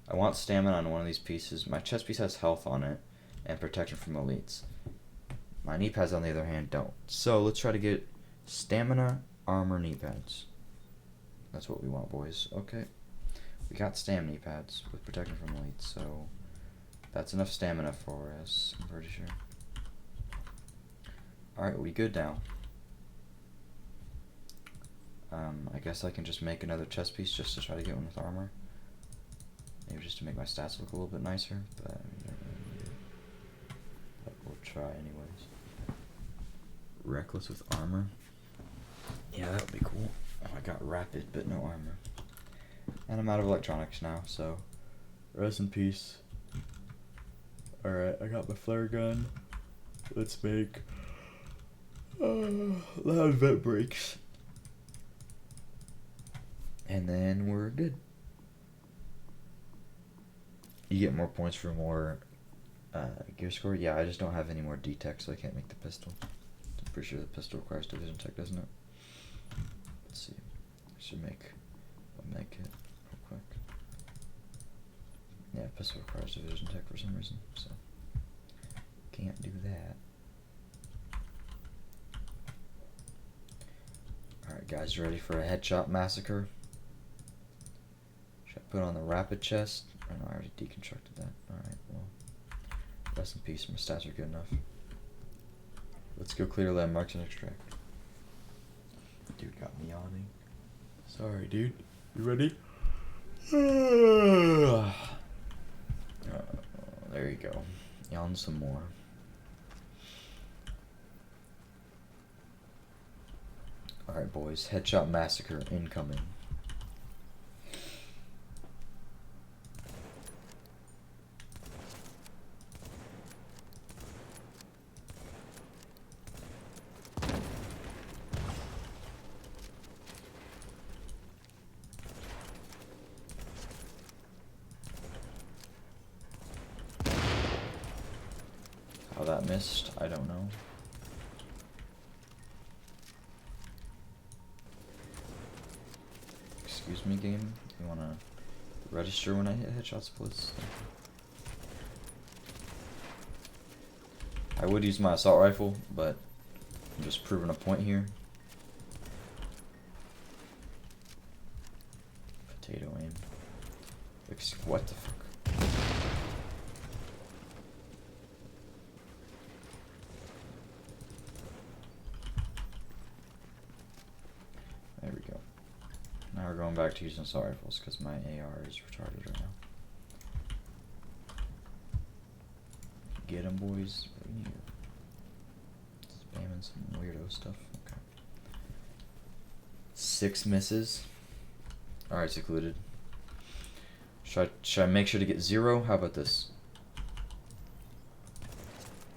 I want stamina on one of these pieces. My chest piece has health on it and protection from elites. My knee pads, on the other hand, don't. So, let's try to get stamina, armor, knee pads. That's what we want, boys. Okay. We got stam knee pads with protection from elites, so that's enough stamina for us, I'm pretty sure. Alright, we good now. I guess I can just make another chest piece just to try to get one with armor. Maybe just to make my stats look a little bit nicer, but we'll try anyways. Reckless with armor. Yeah, that would be cool. Oh, I got rapid, but no armor. And I'm out of electronics now, so rest in peace. Alright, I got my flare gun. Let's make loud vent brakes. And then we're good. You get more points for more gear score? Yeah, I just don't have any more D-Tech, so I can't make the pistol. I'm pretty sure the pistol requires division tech, doesn't it? Let's see. I should make a med kit real quick. Yeah, pistol requires division tech for some reason, so can't do that. Alright guys, ready for a headshot massacre? Should I put on the rapid chest? Oh no, I already deconstructed that. Alright, well, rest in peace, my stats are good enough. Let's go clear landmarks and extract. Dude got me yawning. Sorry, dude. You ready? There you go. Yawn some more. Alright, boys. Headshot massacre incoming. How that missed, I don't know. Excuse me, game. You wanna register when I hit headshots, please? I would use my assault rifle, but I'm just proving a point here. Potato aim. What the fuck? are going back to using assault rifles because my AR is retarded right now. Get 'em, boys. Spamming some weirdo stuff. Okay. 6 misses. Alright, secluded. Should I make sure to get 0? How about this?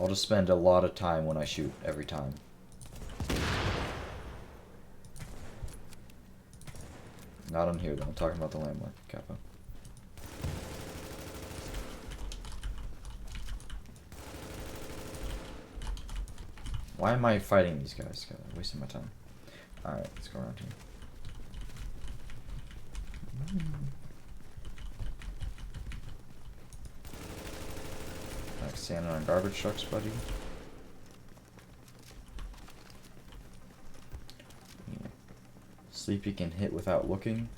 I'll just spend a lot of time when I shoot every time. Not on here though, I'm talking about the landmark, Kappa. Why am I fighting these guys? God, I'm wasting my time. Alright, let's go around here. Like standing on garbage trucks, buddy. Yeah. Sleepy can hit without looking.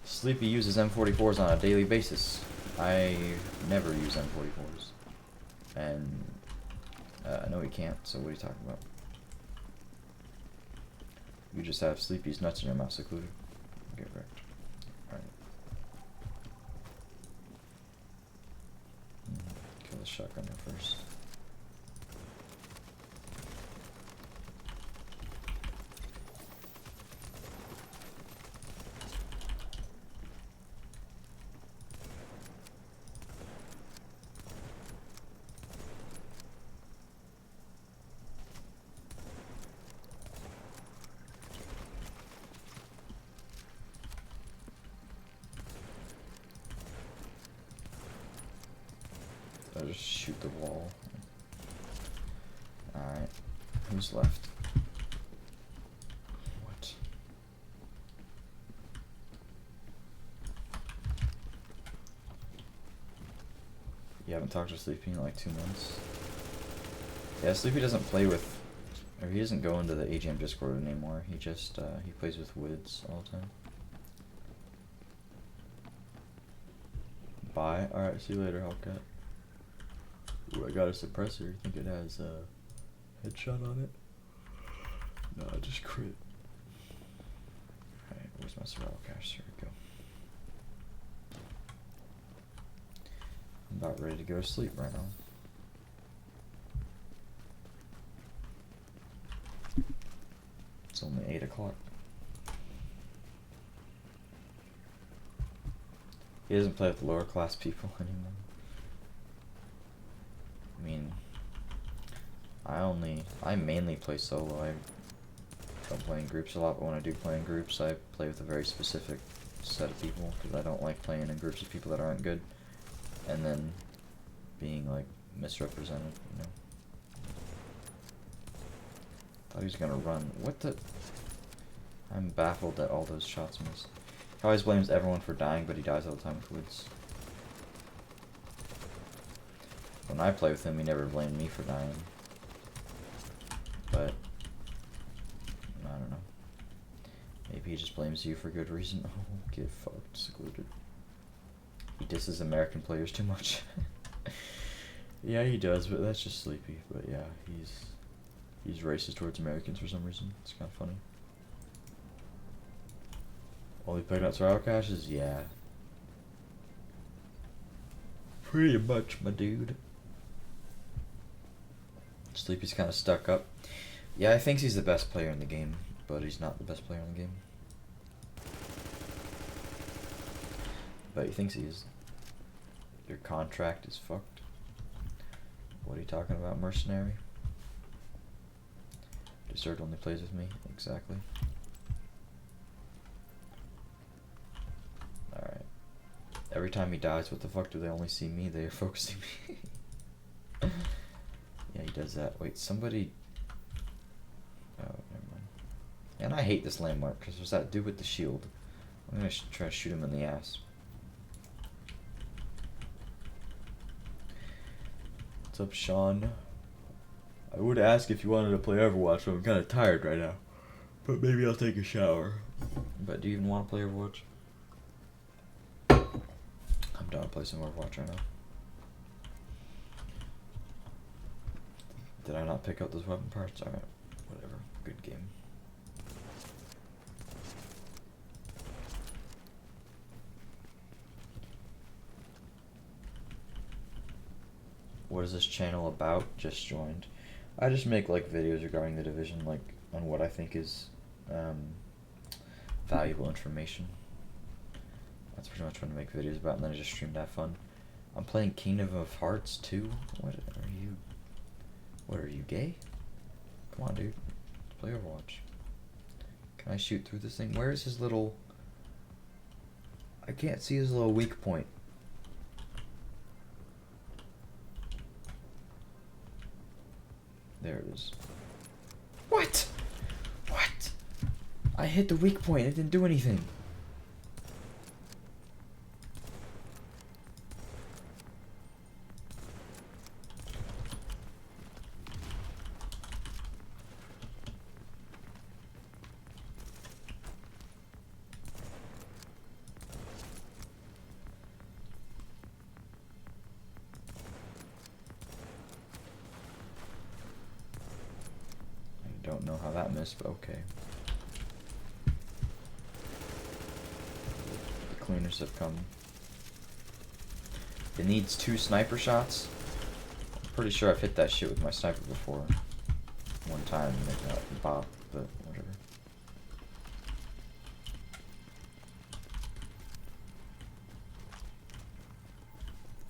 Sleepy uses M44s on a daily basis. I never use M44s. And I know he can't, so what are you talking about? You just have Sleepy's nuts in your mouth, secluded. Get wrecked. Alright. Kill the shotgunner first. I'll just shoot the wall. Alright. Who's left? What? You haven't talked to Sleepy in like 2 months? Yeah, Sleepy doesn't play with, or he doesn't go into the AGM Discord anymore. He just, he plays with Wids all the time. Bye. Alright, see you later, Hellcat. Ooh, I got a suppressor. You think it has a headshot on it? No, I just crit. Alright, where's my survival cache? Here we go. I'm about ready to go to sleep right now. It's only 8 o'clock. He doesn't play with the lower class people anymore. I mean, I mainly play solo. I don't play in groups a lot, but when I do play in groups, I play with a very specific set of people, because I don't like playing in groups of people that aren't good, and then being, like, misrepresented, you know. Thought he was gonna run. What the? I'm baffled that all those shots missed. He always blames everyone for dying, but he dies all the time with Woods. When I play with him, he never blamed me for dying. But I don't know. Maybe he just blames you for good reason. Oh, get fucked, secluded. He disses American players too much. Yeah, he does, but that's just Sleepy. But yeah, he's racist towards Americans for some reason. It's kind of funny. Only picking up survival caches? Yeah. Pretty much, my dude. Sleepy's kind of stuck up. Yeah, I think he's the best player in the game, but he's not the best player in the game. But he thinks he is. Your contract is fucked. What are you talking about, mercenary? Disturbed only plays with me. Exactly. Alright. Every time he dies, what the fuck do they only see me? They are focusing me. Yeah, he does that. Wait, somebody... Oh, never mind. And I hate this landmark, because there's that dude with the shield. I'm gonna try to shoot him in the ass. What's up, Sean? I would ask if you wanted to play Overwatch, but I'm kind of tired right now. But maybe I'll take a shower. But do you even want to play Overwatch? I'm down to play some Overwatch right now. Did I not pick up those weapon parts? Alright, whatever. Good game. What is this channel about? Just joined. I just make like videos regarding the division, like on what I think is valuable information. That's pretty much what I make videos about, and then I just stream to have fun. I'm playing Kingdom of Hearts 2. What are you? What are you, gay? Come on, dude. Let's play Overwatch. Can I shoot through this thing? Where is his little... I can't see his little weak point. There it is. What? What? I hit the weak point. It didn't do anything. Don't know how that missed, but okay. The cleaners have come. It needs 2 sniper shots. I'm pretty sure I've hit that shit with my sniper before. One time, and it got bop, but whatever.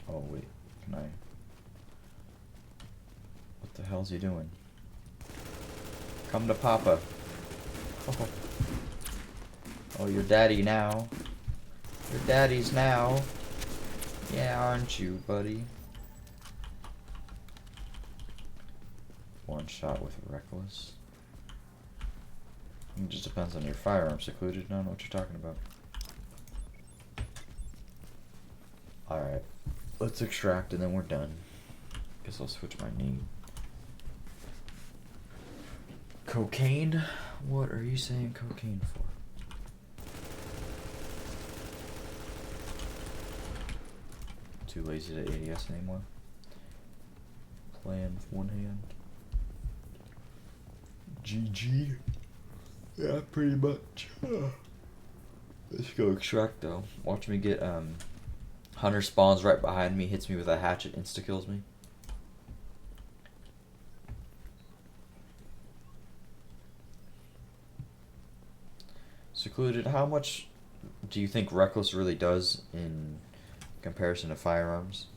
Oh wait, can I? What the hell's he doing? Come to Papa. Oh. Oh, you're daddy now. You're daddy's now. Yeah, aren't you, buddy? One shot with Reckless. It just depends on your firearm, Secluded. I don't know what you're talking about. Alright. Let's extract and then we're done. Guess I'll switch my knee. Cocaine? What are you saying cocaine for? Too lazy to ADS anymore. Playing with one hand. GG. Yeah, pretty much. Let's go extract though. Watch me get Hunter spawns right behind me, hits me with a hatchet, insta kills me. Secluded, how much do you think Reckless really does in comparison to firearms?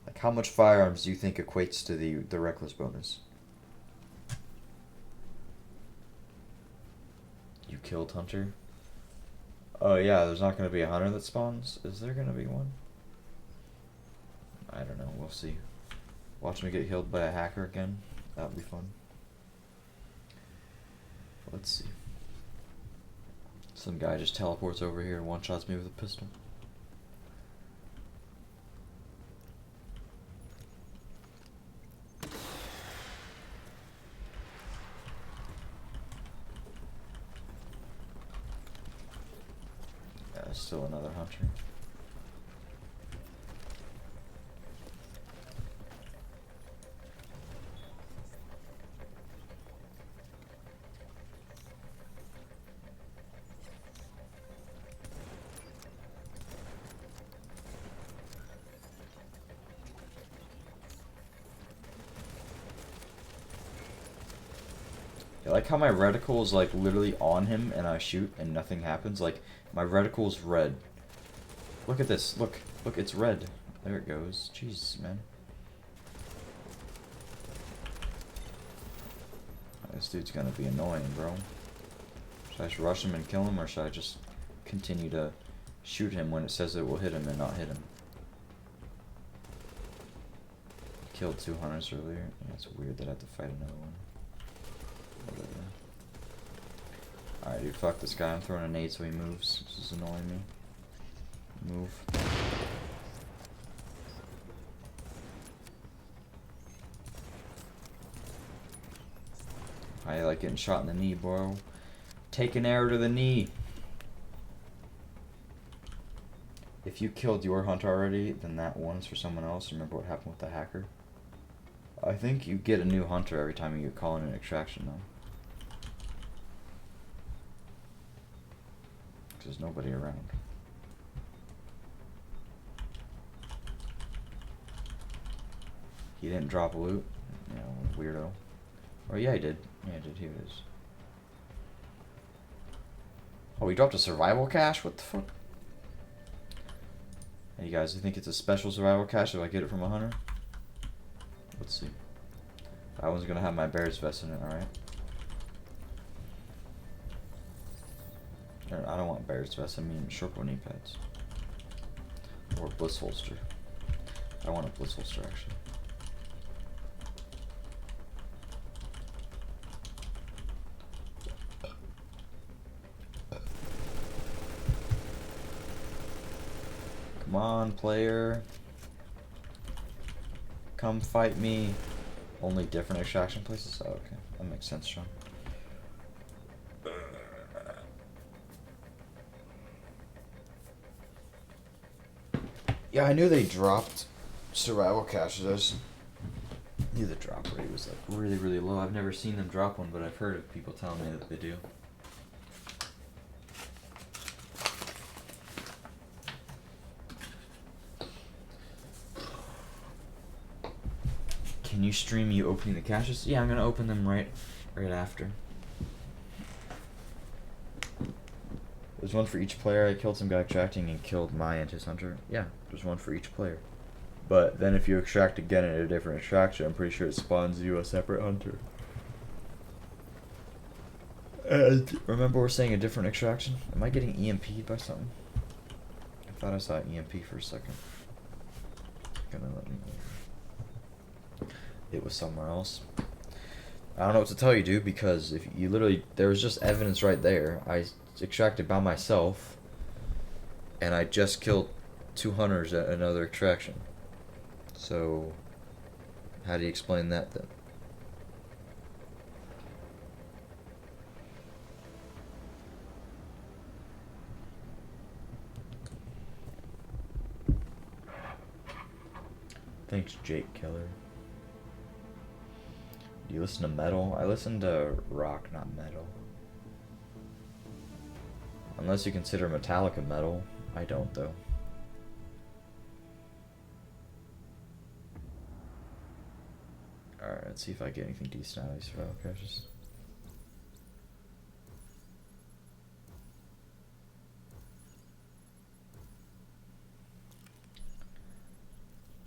Like, how much firearms do you think equates to the Reckless bonus? You killed Hunter? Oh yeah, there's not going to be a Hunter that spawns? Is there going to be one? I don't know, we'll see. Watch me get healed by a hacker again. That would be fun. Let's see. Some guy just teleports over here and one-shots me with a pistol. Yeah, still another Hunter. I like how my reticle is like literally on him and I shoot and nothing happens. Like my reticle's red. Look at this. Look, it's red. There it goes. Jesus, man. This dude's gonna be annoying, bro. Should I just rush him and kill him, or should I just continue to shoot him when it says it will hit him and not hit him? Killed 2 hunters earlier. Yeah, it's weird that I have to fight another one. Alright, dude, fuck this guy. I'm throwing a nade so he moves. This is annoying me. Move. I like getting shot in the knee, bro. Take an arrow to the knee. If you killed your hunter already, then that one's for someone else. Remember what happened with the hacker? I think you get a new hunter every time you call in an extraction, though. There's nobody around. He didn't drop loot. You know, weirdo. Or yeah, he did. Yeah, he did. Here it is. Oh, he dropped a survival cache? What the fuck? Hey, you guys, you think it's a special survival cache if I get it from a hunter? Let's see. That one's gonna have my bear's vest in it, alright? I don't want bear's vest, I mean Sherpa knee pads. Or bliss holster. I want a bliss holster, actually. Come on, player. Come fight me. Only different extraction places? Oh, okay. That makes sense, Sean. Yeah, I knew they dropped survival caches. I just knew the drop rate was like really, really low. I've never seen them drop one, but I've heard of people telling me that they do. Can you stream you opening the caches? Yeah, I'm gonna open them right after. There's one for each player. I killed some guy extracting and killed my and his hunter. Yeah, there's one for each player. But then if you extract again in a different extraction, I'm pretty sure it spawns you a separate hunter. And remember we're saying a different extraction? Am I getting EMP'd by something? I thought I saw EMP for a second. Gonna let me... It was somewhere else. I don't know what to tell you, dude, because if you literally... There was just evidence right there. I extracted by myself, and I just killed 2 hunters at another extraction. So, how do you explain that then? Thanks, Jake Keller. Do you listen to metal? I listen to rock, not metal. Unless you consider Metallica metal. I don't, though. Alright, let's see if I get anything decent out of these survival caches.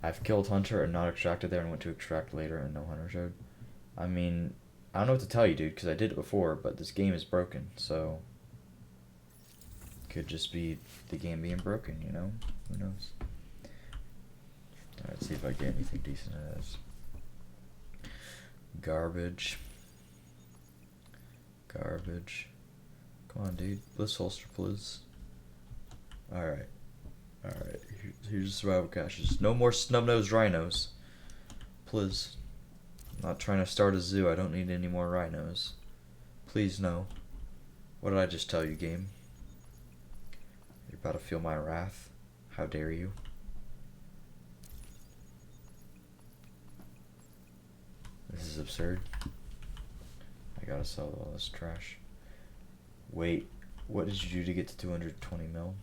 I've killed hunter and not extracted there and went to extract later and no hunter showed. I mean, I don't know what to tell you, dude, because I did it before, but this game is broken, so... Could just be the game being broken, you know? Who knows? Alright, let's see if I get anything decent out of this. Garbage. Garbage. Come on, dude. Bliss holster, please. Alright. Alright. Here's the survival caches. No more snub-nosed rhinos. Please. I'm not trying to start a zoo. I don't need any more rhinos. Please, no. What did I just tell you, game? You're about to feel my wrath. How dare you? This is absurd. I gotta sell all this trash. Wait, what did you do to get to 220 mil?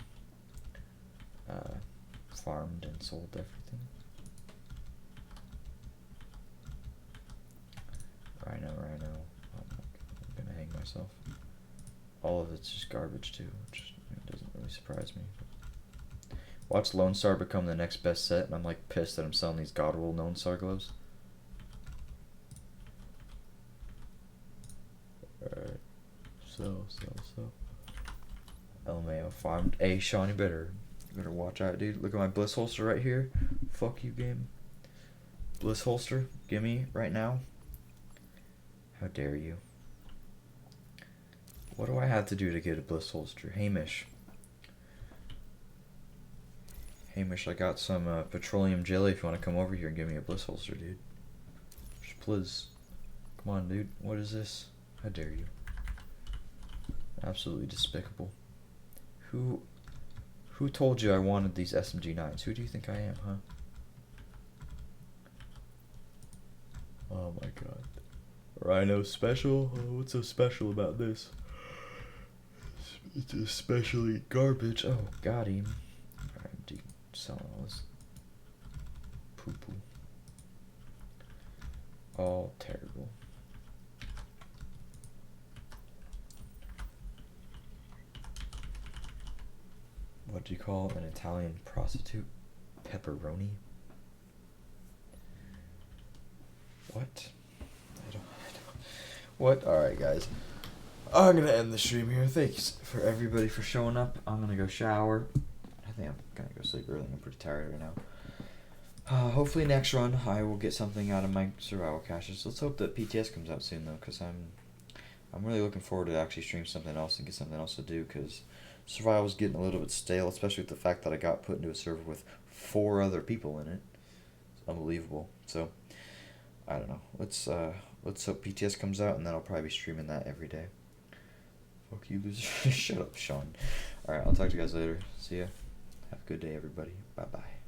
Farmed and sold everything. Rhino. Oh, I'm gonna hang myself. All of it's just garbage too, which doesn't really surprise me. Watch Lone Star become the next best set, and I'm like pissed that I'm selling these Godroll Lone Star gloves. Alright. So. LMAO farmed. Hey, Sean, you better watch out, dude. Look at my bliss holster right here. Fuck you, game. Bliss holster, gimme right now. How dare you? What do I have to do to get a bliss holster? Hamish. Hamish, I got some petroleum jelly if you want to come over here and give me a bliss holster, dude. Just please. Come on, dude. What is this? How dare you? Absolutely despicable. Who told you I wanted these SMG9s? Who do you think I am, huh? Oh my god. Rhino special? Oh, what's so special about this? It's especially garbage. Oh, got him. Alright, dude, selling all this poo-poo. All terrible. What do you call an Italian prostitute? Pepperoni? What? I don't. What? Alright, guys. I'm gonna end the stream here. Thanks for everybody for showing up. I'm gonna go shower. I think I'm gonna go sleep early. I'm pretty tired right now. Hopefully next run I will get something out of my survival caches. Let's hope that PTS comes out soon though, because I'm really looking forward to actually stream something else and get something else to do, because survival's getting a little bit stale, especially with the fact that I got put into a server with 4 other people in it. It's unbelievable. So I don't know. Let's hope PTS comes out, and then I'll probably be streaming that every day. Fuck you, loser. Shut up, Sean. Alright, I'll talk to you guys later. See ya. Have a good day, everybody. Bye-bye.